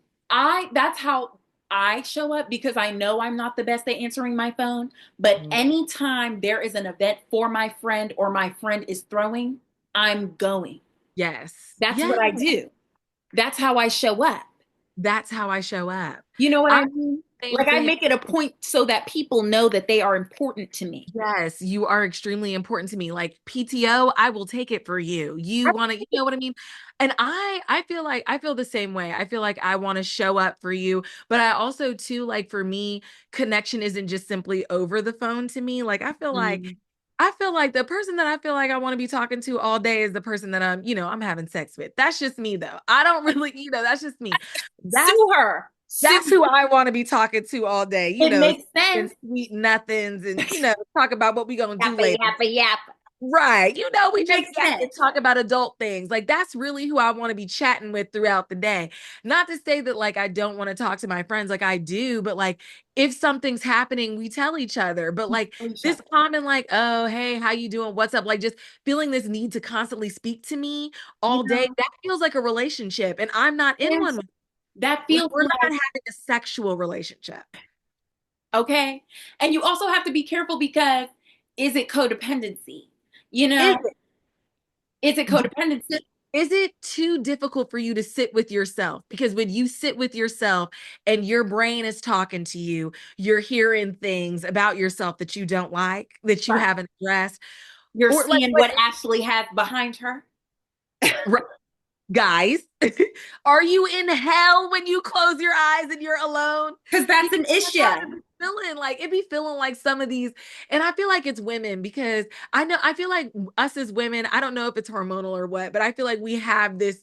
that's how I show up because I know I'm not the best at answering my phone. But anytime there is an event for my friend or my friend is throwing, I'm going. Yes. That's what I do. That's how I show up. That's how I show up. You know what I mean? Like I make it a point so that people know that they are important to me. Yes, you are extremely important to me. Like PTO, I will take it for you. You want to, you know what I mean? And I feel the same way. I feel like I want to show up for you, but I also too, like for me, connection isn't just simply over the phone to me. Like I feel like the person that I feel like I want to be talking to all day is the person that I'm having sex with. That's just me though. I don't really, that's just me. Sue her. That's who I want to be talking to all day. It makes sense. Sweet nothings and, talk about what we going to do later. Yap. Right. We just get to talk about adult things. Like that's really who I want to be chatting with throughout the day. Not to say that like I don't want to talk to my friends, like I do, but like if something's happening, we tell each other. But like this common like, oh, hey, how you doing? What's up? Like just feeling this need to constantly speak to me all day. That feels like a relationship. And I'm not in one with that feels we're not having a sexual relationship. Okay. And you also have to be careful because is it codependency? Is it codependency? Is it too difficult for you to sit with yourself? Because when you sit with yourself and your brain is talking to you, you're hearing things about yourself that you don't like, that you haven't addressed. You're seeing what Ashley has behind her. Right. Guys, are you in hell when you close your eyes and you're alone? Because that's an issue. It be feeling like some of these, and I feel like it's women because I feel like us as women, I don't know if it's hormonal or what, but I feel like we have this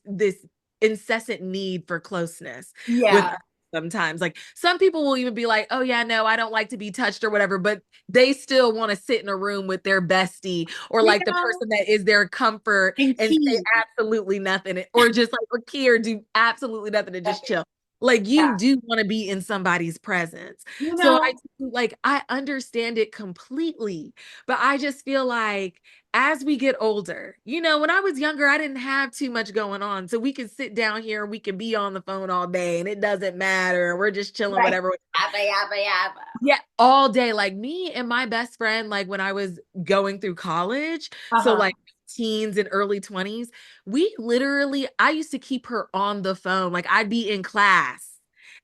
incessant need for closeness. Yeah. Sometimes like some people will even be like, oh yeah, no, I don't like to be touched or whatever, but they still want to sit in a room with their bestie or like the person that is their comfort and say absolutely nothing or just like or key or do absolutely nothing and just chill. Like you do want to be in somebody's presence. So I understand it completely, but I just feel like as we get older, when I was younger, I didn't have too much going on. So we could sit down here and we can be on the phone all day and it doesn't matter. We're just chilling, whatever. Yeah, all day. Like me and my best friend, like when I was going through college, so like teens and early 20s, I used to keep her on the phone. Like I'd be in class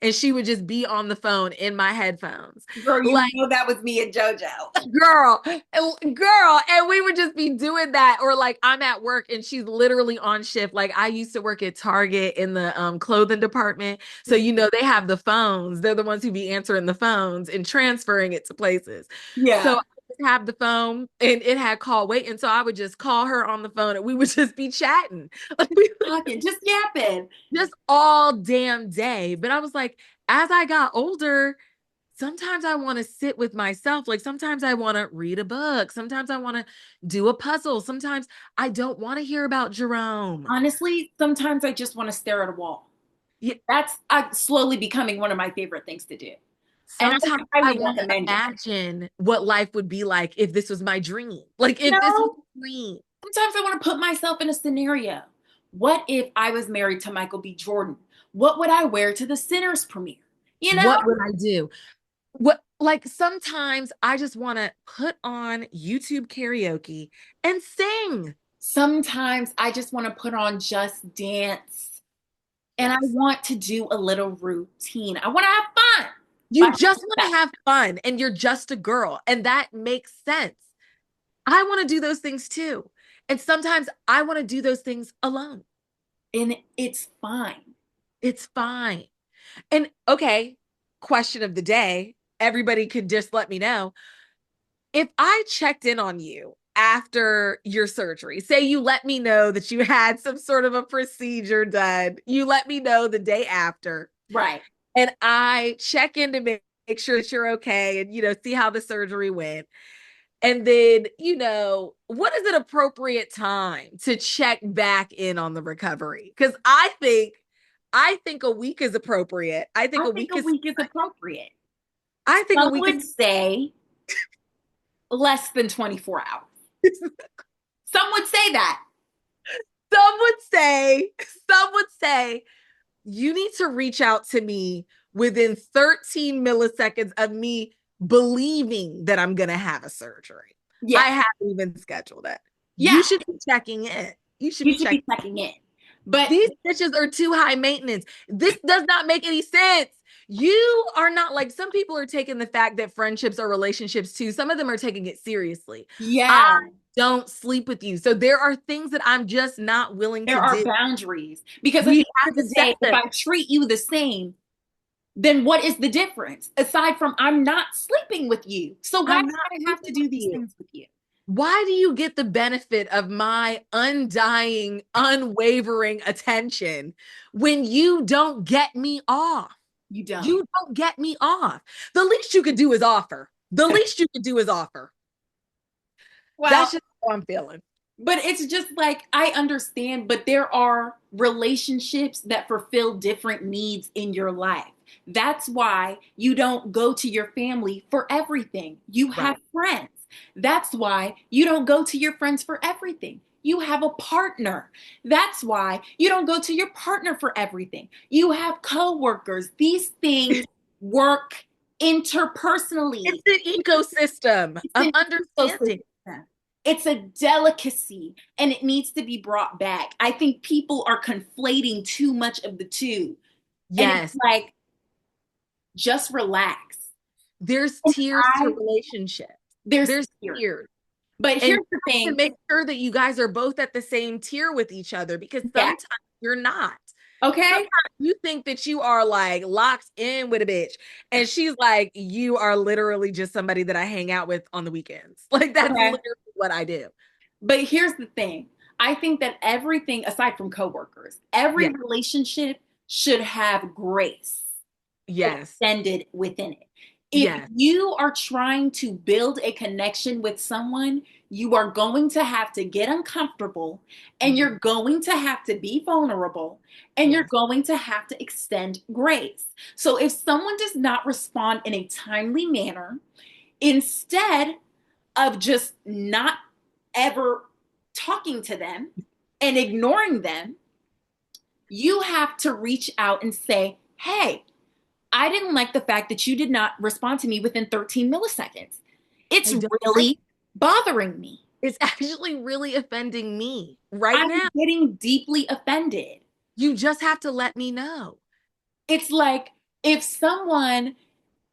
and she would just be on the phone in my headphones. Girl, you Like, know that was me and JoJo. girl, and we would just be doing that. Or like I'm at work and she's literally on shift. Like I used to work at Target in the clothing department. So they have the phones. They're the ones who be answering the phones and transferring it to places. Yeah. So I would have the phone and it had call wait. And so I would just call her on the phone and we would just be chatting. Like talking, just yapping. Just all damn day. But I was like, as I got older, sometimes I want to sit with myself. Like sometimes I want to read a book. Sometimes I want to do a puzzle. Sometimes I don't want to hear about Jerome. Honestly, sometimes I just want to stare at a wall. Yeah. That's slowly becoming one of my favorite things to do. Sometimes I want to imagine what life would be like if this was my dream. Like if this was a dream. Sometimes I want to put myself in a scenario. What if I was married to Michael B. Jordan? What would I wear to the Sinners premiere? What would I do? Like sometimes I just want to put on YouTube karaoke and sing. Sometimes I just want to put on Just Dance. And I want to do a little routine. I want to have fun. You just want to have fun and you're just a girl. And that makes sense. I want to do those things too. And sometimes I want to do those things alone. And it's fine. It's fine. And okay, question of the day. Everybody could just let me know. If I checked in on you after your surgery, say you let me know that you had some sort of a procedure done, you let me know the day after. Right. And I check in to make sure that you're okay and, see how the surgery went. And then, what is an appropriate time to check back in on the recovery? Because I think a week is appropriate. I think a week is appropriate. I think Some would say less than 24 hours. Some would say that. Some would say you need to reach out to me within 13 milliseconds of me believing that I'm going to have a surgery. Yeah. I haven't even scheduled it. Yeah. You should be checking in. You should be checking in. But these bitches are too high maintenance. This does not make any sense. You are not like, some people are taking the fact that friendships are relationships too. Some of them are taking it seriously. Yeah. I don't sleep with you. So there are things that I'm just not willing to do. There are boundaries. Because at the end of the day, if I treat you the same, then what is the difference? Aside from I'm not sleeping with you. So why do I have to do these things with you? Why do you get the benefit of my undying, unwavering attention when you don't get me off? You don't. You don't get me off. The least you could do is offer. Well, that's just how I'm feeling. But it's just like, I understand, but there are relationships that fulfill different needs in your life. That's why you don't go to your family for everything. You have friends. That's why you don't go to your friends for everything. You have a partner. That's why you don't go to your partner for everything. You have coworkers. These things work interpersonally. It's an ecosystem of understanding. It's a delicacy and it needs to be brought back. I think people are conflating too much of the two. Yes. And it's like, just relax. There's tiers to relationships. There's tiers. But here's the thing. To make sure that you guys are both at the same tier with each other, because sometimes you're not. Okay. Sometimes you think that you are like locked in with a bitch, and she's like, you are literally just somebody that I hang out with on the weekends. Like that's literally what I do. But here's the thing. I think that everything, aside from coworkers, every relationship should have grace. Yes. Extended within it. If you are trying to build a connection with someone, you are going to have to get uncomfortable, and you're going to have to be vulnerable, and you're going to have to extend grace. So if someone does not respond in a timely manner, instead of just not ever talking to them and ignoring them, you have to reach out and say, hey, I didn't like the fact that you did not respond to me within 13 milliseconds. It's really bothering me. It's actually really offending me right now. I'm getting deeply offended. You just have to let me know. It's like, if someone,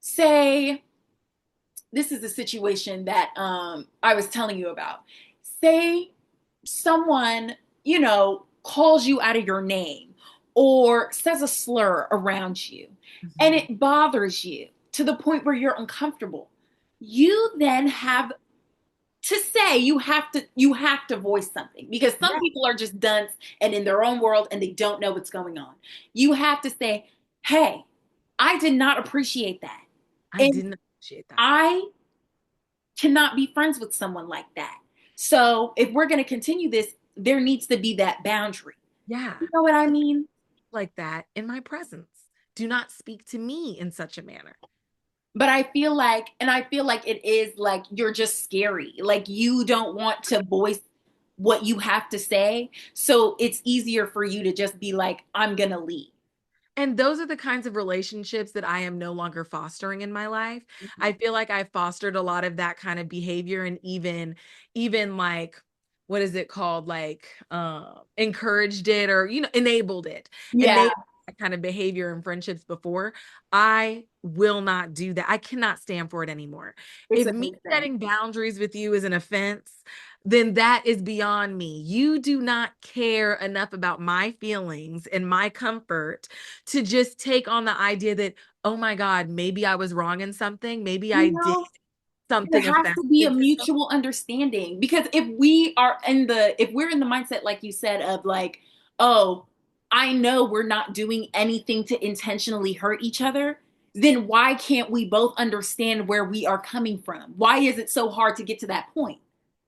say, this is a situation that I was telling you about. Say someone, calls you out of your name or says a slur around you, and it bothers you to the point where you're uncomfortable. You then have to say, you have to voice something, because some people are just dunce and in their own world and they don't know what's going on. You have to say, hey, I did not appreciate that. I didn't appreciate that. I cannot be friends with someone like that. So if we're going to continue this, there needs to be that boundary. Yeah. You know what I mean? Like that in my presence. Do not speak to me in such a manner. But I feel like it is like you're just scary. Like you don't want to voice what you have to say. So it's easier for you to just be like, I'm going to leave. And those are the kinds of relationships that I am no longer fostering in my life. I feel like I fostered a lot of that kind of behavior, and even like, what is it called? Like encouraged it, or enabled it. Yeah. Enabled that kind of behavior in friendships before. I will not do that. I cannot stand for it anymore. It's If me amazing. setting boundaries with you is an offense, then that is beyond me. You do not care enough about my feelings and my comfort to just take on the idea that, oh my God, maybe I was wrong in something. Maybe I did something There has offensive to be a to mutual understanding, because if we're in the mindset, like you said, of like, oh, I know we're not doing anything to intentionally hurt each other, then why can't we both understand where we are coming from? Why is it so hard to get to that point?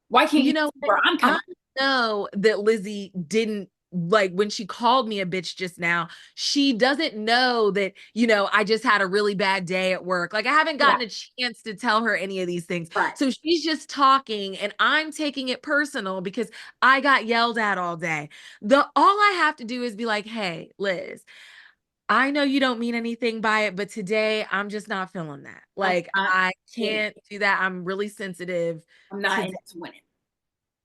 Why can't you see where I'm coming I know that Lizzie didn't, like, when she called me a bitch just now, she doesn't know that, I just had a really bad day at work. Like, I haven't gotten a chance to tell her any of these things. Right. So she's just talking and I'm taking it personal because I got yelled at all day. All I have to do is be like, hey, Liz, I know you don't mean anything by it, but today I'm just not feeling that. Like, I can't do that. I'm really sensitive. I'm not into it.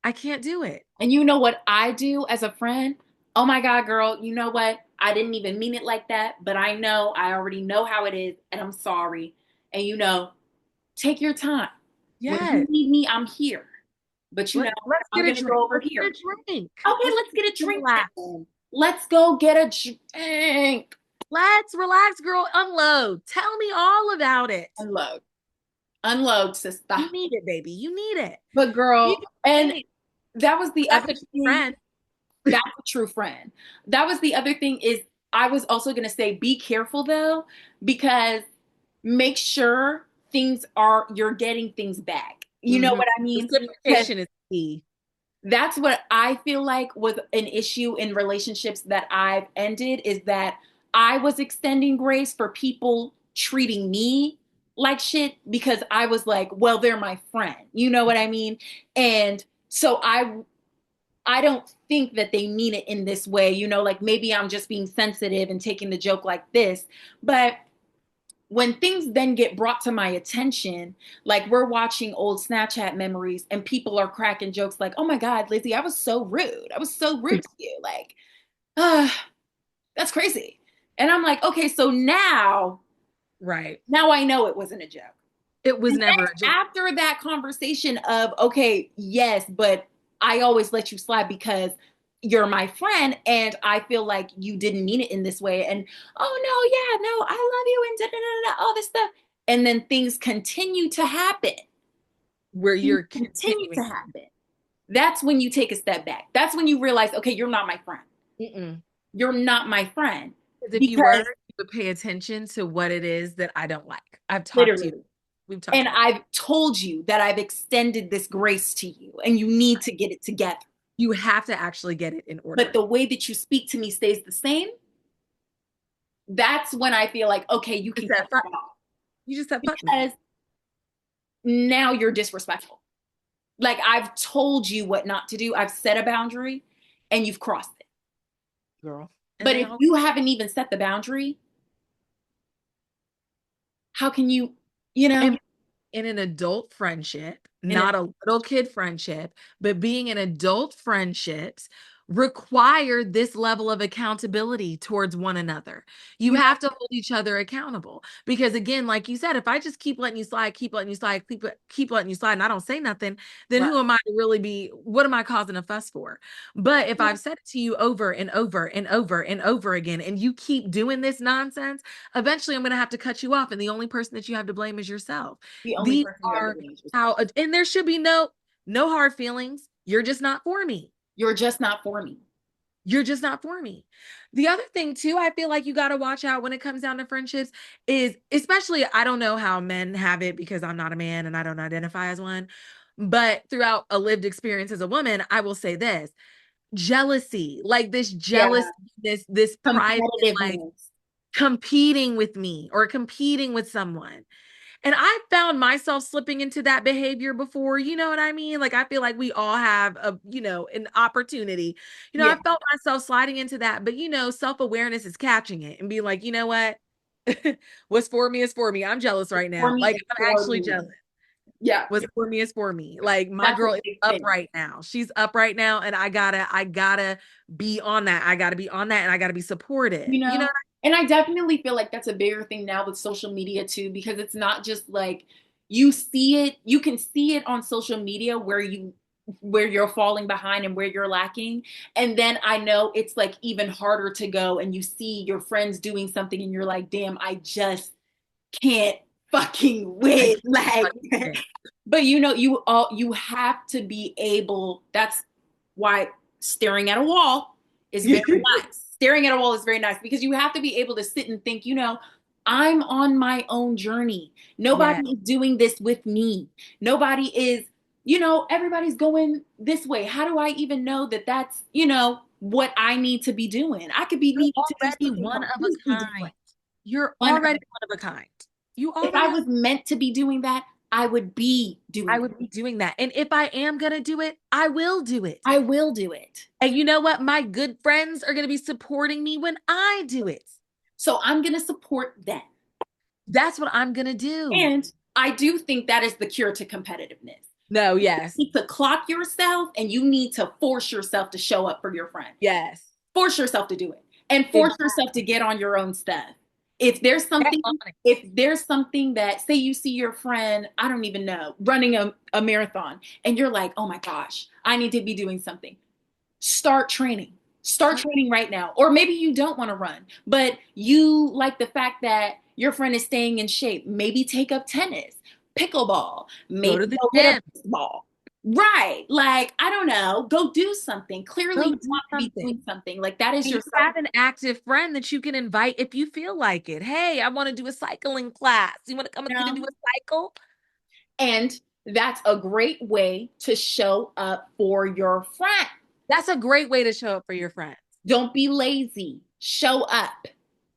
I can't do it. And you know what I do as a friend? Oh my God, girl, you know what? I didn't even mean it like that, but I already know how it is, and I'm sorry. And take your time. When Yes. you need me, I'm here. But let's I'm get a gonna go over let's here. Get a drink. Okay, let's get a drink. Let's go get a drink. Let's relax, girl. Unload. Tell me all about it. Unload, sister. You need it, baby. You need it. But girl, and that was the other friend. That's a true friend. That was the other thing, is I was also going to say, be careful though, because make sure you're getting things back. You know what I mean? Reciprocation is key. That's what I feel like was an issue in relationships that I've ended, is that I was extending grace for people treating me like shit because I was like, well, they're my friend. You know what I mean? And so I don't think that they mean it in this way, like maybe I'm just being sensitive and taking the joke like this. But when things then get brought to my attention, like we're watching old Snapchat memories and people are cracking jokes like, oh my God, Lizzie, I was so rude. I was so rude to you. Like, that's crazy. And I'm like, okay, so now I know it wasn't a joke. It was never a joke. After that conversation of, okay, yes, but I always let you slide because you're my friend and I feel like you didn't mean it in this way. And, oh no, yeah, no, I love you and da-da-da-da, all this stuff. And then things continue to happen. Where you're continue to happen. That's when you take a step back. That's when you realize, okay, you're not my friend. You're not my friend. Because if you were, you would pay attention to what it is that I don't like. I've talked to you. We've talked. And I've told you that I've extended this grace to you and you need to get it together. You have to actually get it in order. But the way that you speak to me stays the same. That's when I feel like, okay, you can cut it off. You just said because now you're disrespectful. Like, I've told you what not to do. I've set a boundary and you've crossed it. Girl. But if you haven't even set the boundary, how can you, in an adult friendship, not a little kid friendship, but being in adult friendships, require this level of accountability towards one another. You have to hold each other accountable because, again, like you said, if I just keep letting you slide, keep letting you slide, keep letting you slide, and I don't say nothing, then who am I to really be? What am I causing a fuss for? But if I've said it to you over and over and over and over again, and you keep doing this nonsense, eventually I'm going to have to cut you off, and the only person that you have to blame is yourself. The only These person you have are to blame is how, yourself. and there should be no hard feelings. You're just not for me. You're just not for me. You're just not for me. The other thing too, I feel like you got to watch out when it comes down to friendships is, especially, I don't know how men have it because I'm not a man and I don't identify as one, but throughout a lived experience as a woman, I will say this: jealousy, like this jealousy, this pride, like competing with me or competing with someone. And I found myself slipping into that behavior before, you know what I mean? Like, I feel like we all have an opportunity. I felt myself sliding into that, but self-awareness is catching it and being like, you know what? What's for me is for me. I'm jealous right now. Like, I'm actually jealous. Yeah. What's for me is for me. Like, my girl is up right now. She's up right now. And I gotta be on that. I gotta be on that, and I gotta be supportive. And I definitely feel like that's a bigger thing now with social media too, because it's not just like you can see it on social media where you're falling behind and where you're lacking. And then I know it's like even harder to go and you see your friends doing something and you're like, damn, I just can't fucking win. Like, but you have to be able, that's why staring at a wall is very nice. Staring at a wall is very nice because you have to be able to sit and think, I'm on my own journey. Nobody is doing this with me. Nobody is, everybody's going this way. How do I even know that that's, what I need to be doing? I could be needing to be one of a kind. You're already one of a kind. If I was meant to be doing that, I would be doing that. And if I am going to do it, I will do it. I will do it. And you know what? My good friends are going to be supporting me when I do it. So I'm going to support them. That's what I'm going to do. And I do think that is the cure to competitiveness. No, yes. You need to clock yourself and you need to force yourself to show up for your friend. Yes. Force yourself to do it. And force yourself to get on your own stuff. If there's something that, say you see your friend, I don't even know, running a marathon, and you're like, oh my gosh, I need to be doing something. Start training. Start training right now. Or maybe you don't want to run, but you like the fact that your friend is staying in shape. Maybe take up tennis, pickleball, maybe go get a baseball. Right. Like, I don't know, go do something. Clearly you want to be doing something. Like, that is you have an active friend that you can invite if you feel like it. Hey, I want to do a cycling class. You want to come with me to do a cycle? And that's a great way to show up for your friend. That's a great way to show up for your friends. Don't be lazy. Show up.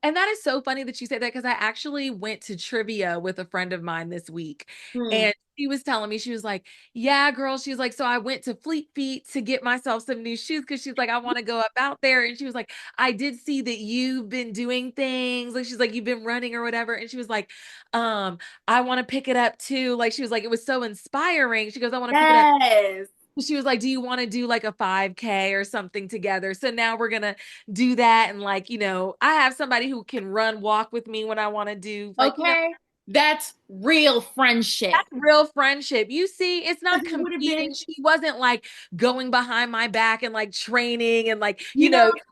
And that is so funny that you said that because I actually went to trivia with a friend of mine this week. And she was telling me, she was like, yeah, girl. She was like, so I went to Fleet Feet to get myself some new shoes because she's like, I want to go up out there. And she was like, I did see that you've been doing things. Like, she's like, you've been running or whatever. And she was like, I want to pick it up too. Like, she was like, it was so inspiring. She goes, I want to pick it up. She was like, do you want to do like a 5K or something together? So now we're going to do that. And like, I have somebody who can walk with me when I want to do. Like, that's real friendship. That's real friendship. You see, it's not competing. She wasn't like going behind my back and like training and like,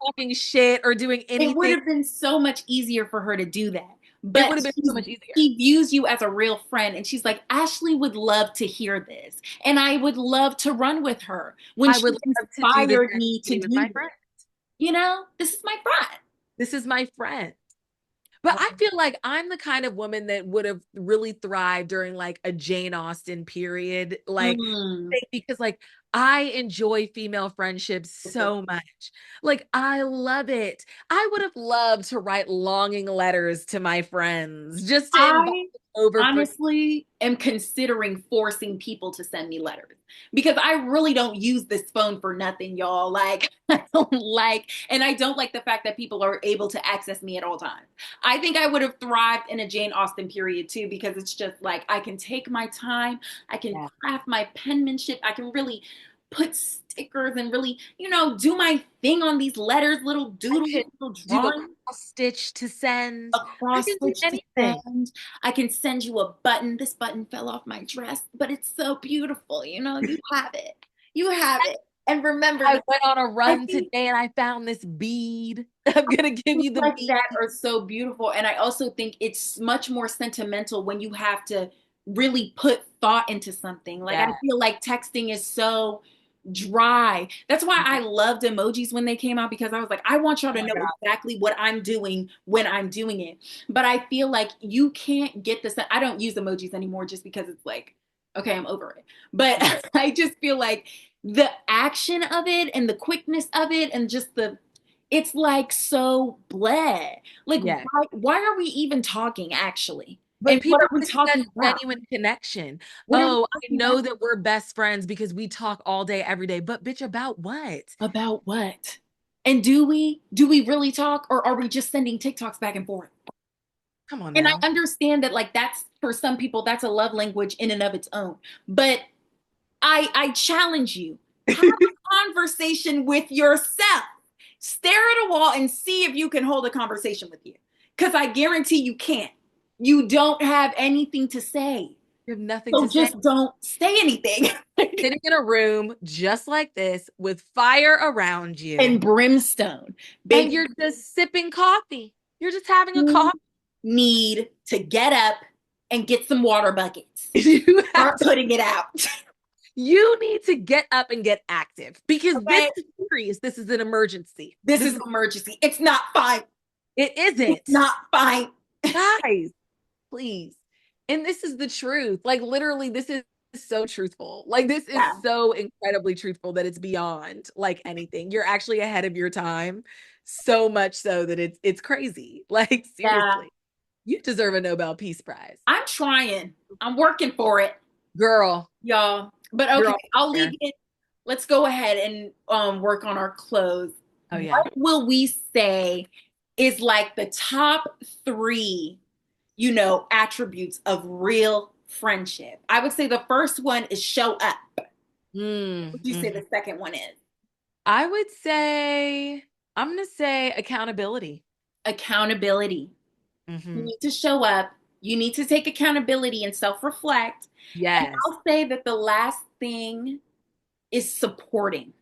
talking shit or doing anything. It would have been so much easier for her to do that. But it would have been so much easier. She views you as a real friend, and she's like, Ashley would love to hear this, and I would love to run with her. When she inspired me to do my friend. This is my friend. This is my friend. But I feel like I'm the kind of woman that would have really thrived during like a Jane Austen period, like because like I enjoy female friendships so much. Like, I love it. I would have loved to write longing letters to my friends just to invite over. Honestly, am considering forcing people to send me letters because I really don't use this phone for nothing, y'all. Like, and I don't like the fact that people are able to access me at all times. I think I would have thrived in a Jane Austen period too, because it's just like, I can take my time. I can craft my penmanship. I can really put stickers and really, do my thing on these letters, little doodles, little Do a drawings. cross stitch to send. A cross can do stitch to anything. send. I can send you a button. This button fell off my dress, but it's so beautiful. You have it. You have it. And remember, I went on a run think today and I found this bead. I'm gonna give you things the like bead. that are so beautiful. And I also think it's much more sentimental when you have to really put thought into something. Like I Yeah. feel like texting is so dry. That's why I loved emojis when they came out, because I was like, I want y'all to know exactly what I'm doing when I'm doing it. But I feel like you can't get this. I don't use emojis anymore just because it's like, okay, I'm over it. But I just feel like the action of it and the quickness of it and just it's like so bleh. Like, Yeah. why are we even talking actually? But And people what are we miss talking that about? genuine connection. What are we Oh, I talking know about? that we're best friends because we talk all day, every day. But bitch, about what? About what? And do we really talk, or are we just sending TikToks back and forth? Come on And now. I understand that, like, that's for some people, that's a love language in and of its own. But I challenge you, have a conversation with yourself. Stare at a wall and see if you can hold a conversation with you. Because I guarantee you can't. You don't have anything to say. You have nothing So to say. just don't say anything. Sitting in a room just like this with fire around you. And brimstone. And you're just sipping coffee. You're just having a coffee. Need to get up and get some water buckets. You Start putting it out. You need to get up and get active because Okay. this is serious. This is an emergency. This is an emergency. It's not fine. It isn't. It's not fine. Guys, please. And this is the truth. Like, literally, this is so truthful. Like, this is so incredibly truthful that it's beyond like anything. You're actually ahead of your time, so much so that it's crazy. Like, seriously. You deserve a Nobel Peace Prize. I'm trying. I'm working for it. Girl. Y'all. But okay, I'll leave it. Let's go ahead and work on our clothes. Oh, yeah. What will we say is like the top 3, attributes of real friendship? I would say the first one is show up. What would you say the second one is? I would say, I'm going to say accountability. Accountability. You need to show up. You need to take accountability and self-reflect. Yes. And I'll say that the last thing is supporting.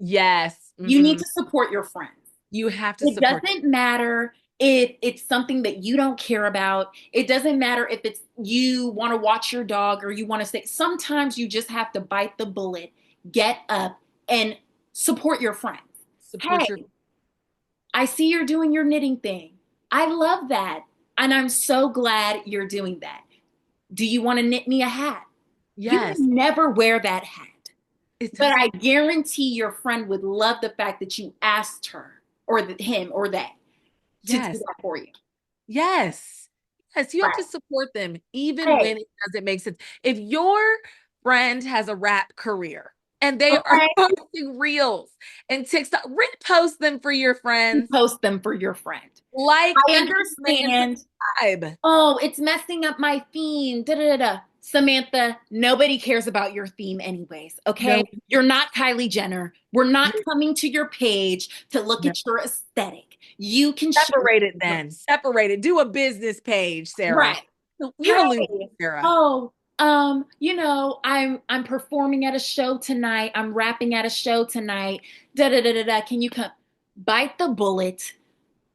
Yes. You need to support your friends. You have to support. It doesn't matter if it's something that you don't care about. It doesn't matter if it's you want to watch your dog or you want to say. Sometimes you just have to bite the bullet, get up, and support your friends. I see you're doing your knitting thing. I love that. And I'm so glad you're doing that. Do you want to knit me a hat? Yes. You never wear that hat. But I guarantee your friend would love the fact that you asked her or him or that to do that for you. Yes. Yes, you have to support them even when it doesn't make sense. If your friend has a rap career and they are posting reels and TikTok, repost them for your friends. Post them for your friend. Like, I understand. Oh, it's messing up my theme. Samantha, nobody cares about your theme anyways, okay? No. You're not Kylie Jenner. We're not coming to your page to look at your aesthetic. You can separate it then. Separate it. Do a business page, Sarah. Right. You're losing, Sarah. Oh, I'm performing at a show tonight. I'm rapping at a show tonight. Can you come? Bite the bullet.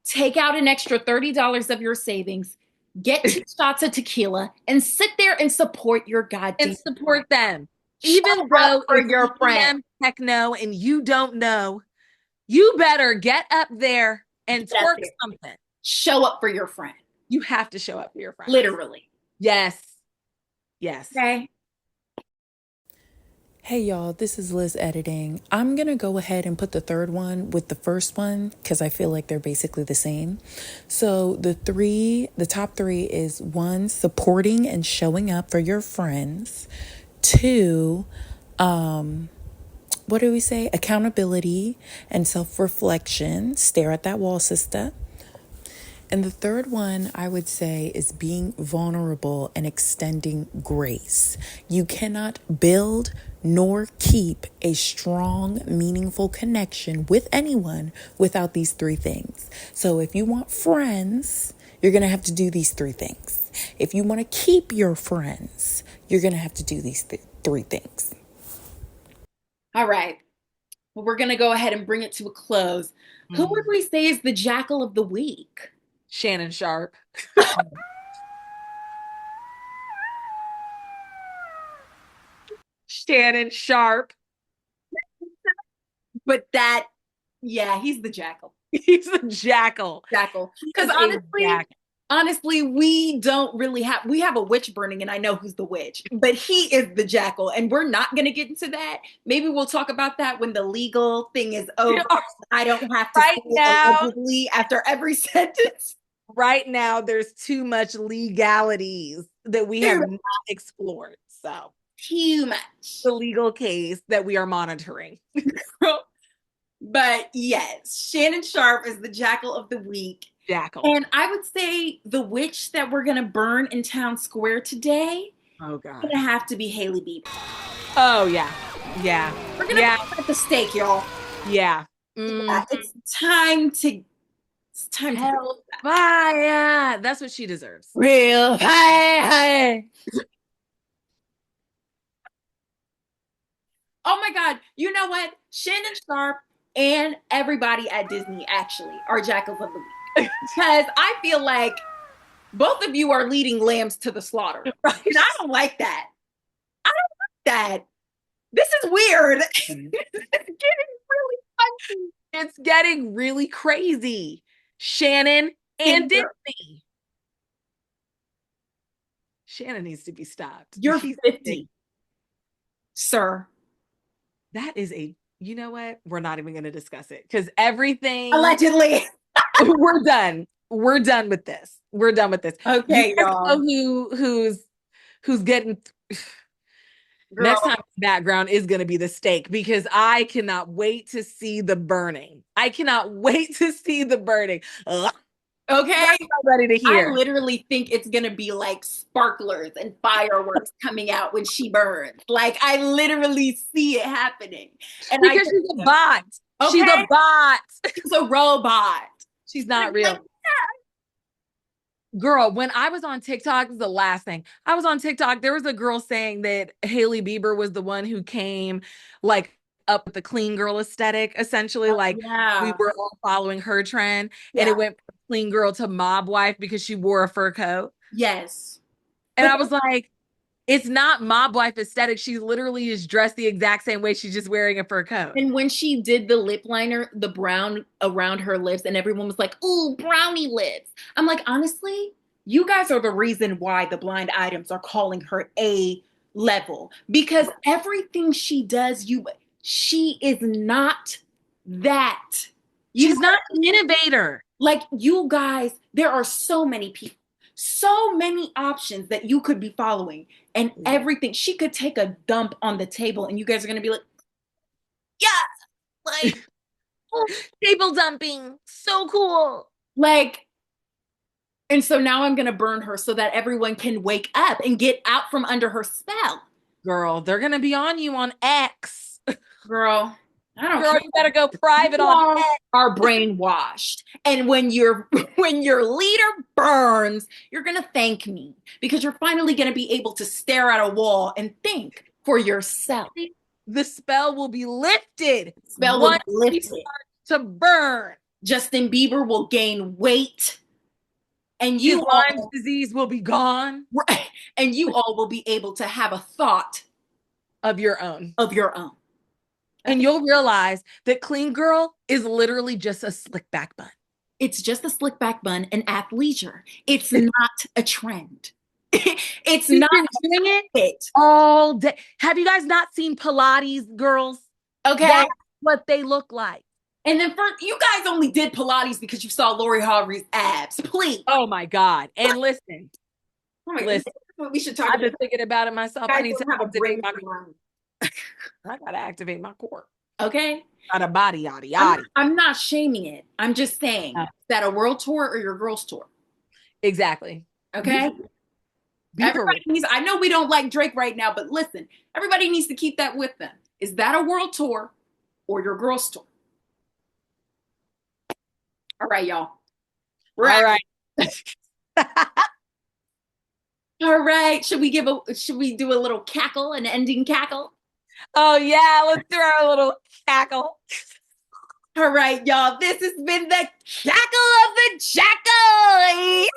Take out an extra $30 of your savings. Get 2 shots of tequila and sit there and support your goddamn and support them. Even though for your friend techno and you don't know, you better get up there and twerk something. Show up for your friend. You have to show up for your friend. Literally. Yes. Yes. Okay. Hey y'all, this is Liz editing. I'm going to go ahead and put the third one with the first one because I feel like they're basically the same. So the top 3 is 1, supporting and showing up for your friends. 2, what do we say? Accountability and self-reflection. Stare at that wall, sister. And the third one I would say is being vulnerable and extending grace. You cannot build nor keep a strong, meaningful connection with anyone without these three things. So if you want friends, you're going to have to do these three things. If you want to keep your friends, you're going to have to do these three things. All right. Well, we're going to go ahead and bring it to a close. Who would we say is the jackal of the week? Shannon Sharp. Shannon Sharp. But that, yeah, he's the jackal. He's the jackal. Jackal. Because honestly, we don't really we have a witch burning, and I know who's the witch, but he is the jackal, and we're not going to get into that. Maybe we'll talk about that when the legal thing is over. I don't have to right now allegedly after every sentence. Right now, there's too much legalities that we have not explored. So too much. The legal case that we are monitoring. But yes, Shannon Sharp is the jackal of the week. Jackal. And I would say the witch that we're going to burn in town square today, oh God, going to have to be Hailey Bieber. Oh yeah. Yeah. We're going to put at the stake, y'all. Yeah. Yeah, it's time to hell fire. That's what she deserves. Real fire. Oh my God. You know what? Shannon Sharp and everybody at Disney actually are jackals of the week. Because I feel like both of you are leading lambs to the slaughter. Right? And I don't like that. I don't like that. This is weird. It's getting really funny. It's getting really crazy. Shannon and Disney. Shannon needs to be stopped. You're 50, sir. That is you know what? We're not even going to discuss it because everything. Allegedly. We're done. We're done with this. We're done with this. Okay, y'all. Who's getting. Girl. Next time background is going to be the stake because I cannot wait to see the burning. I cannot wait to see the burning. Ugh. Okay. I'm ready to hear. I literally think it's going to be like sparklers and fireworks coming out when she burns. Like I literally see it happening. And because she's a bot. Okay? She's a bot. She's a robot. She's not real. Girl, when I was on TikTok, this is the last thing. I was on TikTok, there was a girl saying that Hailey Bieber was the one who came like up with the clean girl aesthetic, essentially. We were all following her trend. And it went from clean girl to mob wife because she wore a fur coat. Yes. And I was like, it's not mob wife aesthetic. She literally is dressed the exact same way. She's just wearing a fur coat. And when she did the lip liner, the brown around her lips, and everyone was like, ooh, brownie lips. I'm like, honestly, you guys are the reason why the blind items are calling her A level. Because everything she does, she is not that. She's not an innovator. Like you guys, there are so many people. So many options that you could be following and everything. She could take a dump on the table and you guys are going to be like, yeah, like table dumping. So cool. Like, and so now I'm going to burn her so that everyone can wake up and get out from under her spell. Girl, they're going to be on you on X. Girl. I don't Girl, you better go private on X. Are brainwashed. And when your leader burns, you're going to thank me because you're finally going to be able to stare at a wall and think for yourself. The spell will be lifted. Spell will be lifted. To burn. Justin Bieber will gain weight. And Lyme's disease will be gone. Right. And you all will be able to have a thought of your own. And you'll realize that clean girl is literally just a slick back bun. It's just a slick back bun and athleisure. It's not a trend. It's not doing it all day. Have you guys not seen Pilates girls? Okay. That's what they look like. And then you guys only did Pilates because you saw Lori Harvey's abs. Please. Oh my God. And listen. Listen. We should talk I've been thinking about it myself. I need to have a brain. I gotta activate my core. Okay? Got a body, yada yada. I'm not shaming it. I'm just saying, is that a world tour or your girls tour? Exactly. Okay? Everybody needs, I know we don't like Drake right now, but listen, everybody needs to keep that with them. Is that a world tour or your girls tour? All right, y'all. All right. All right. Should we do a little cackle, an ending cackle? Oh yeah, let's do our little cackle. All right, y'all. This has been the cackle of the jackal.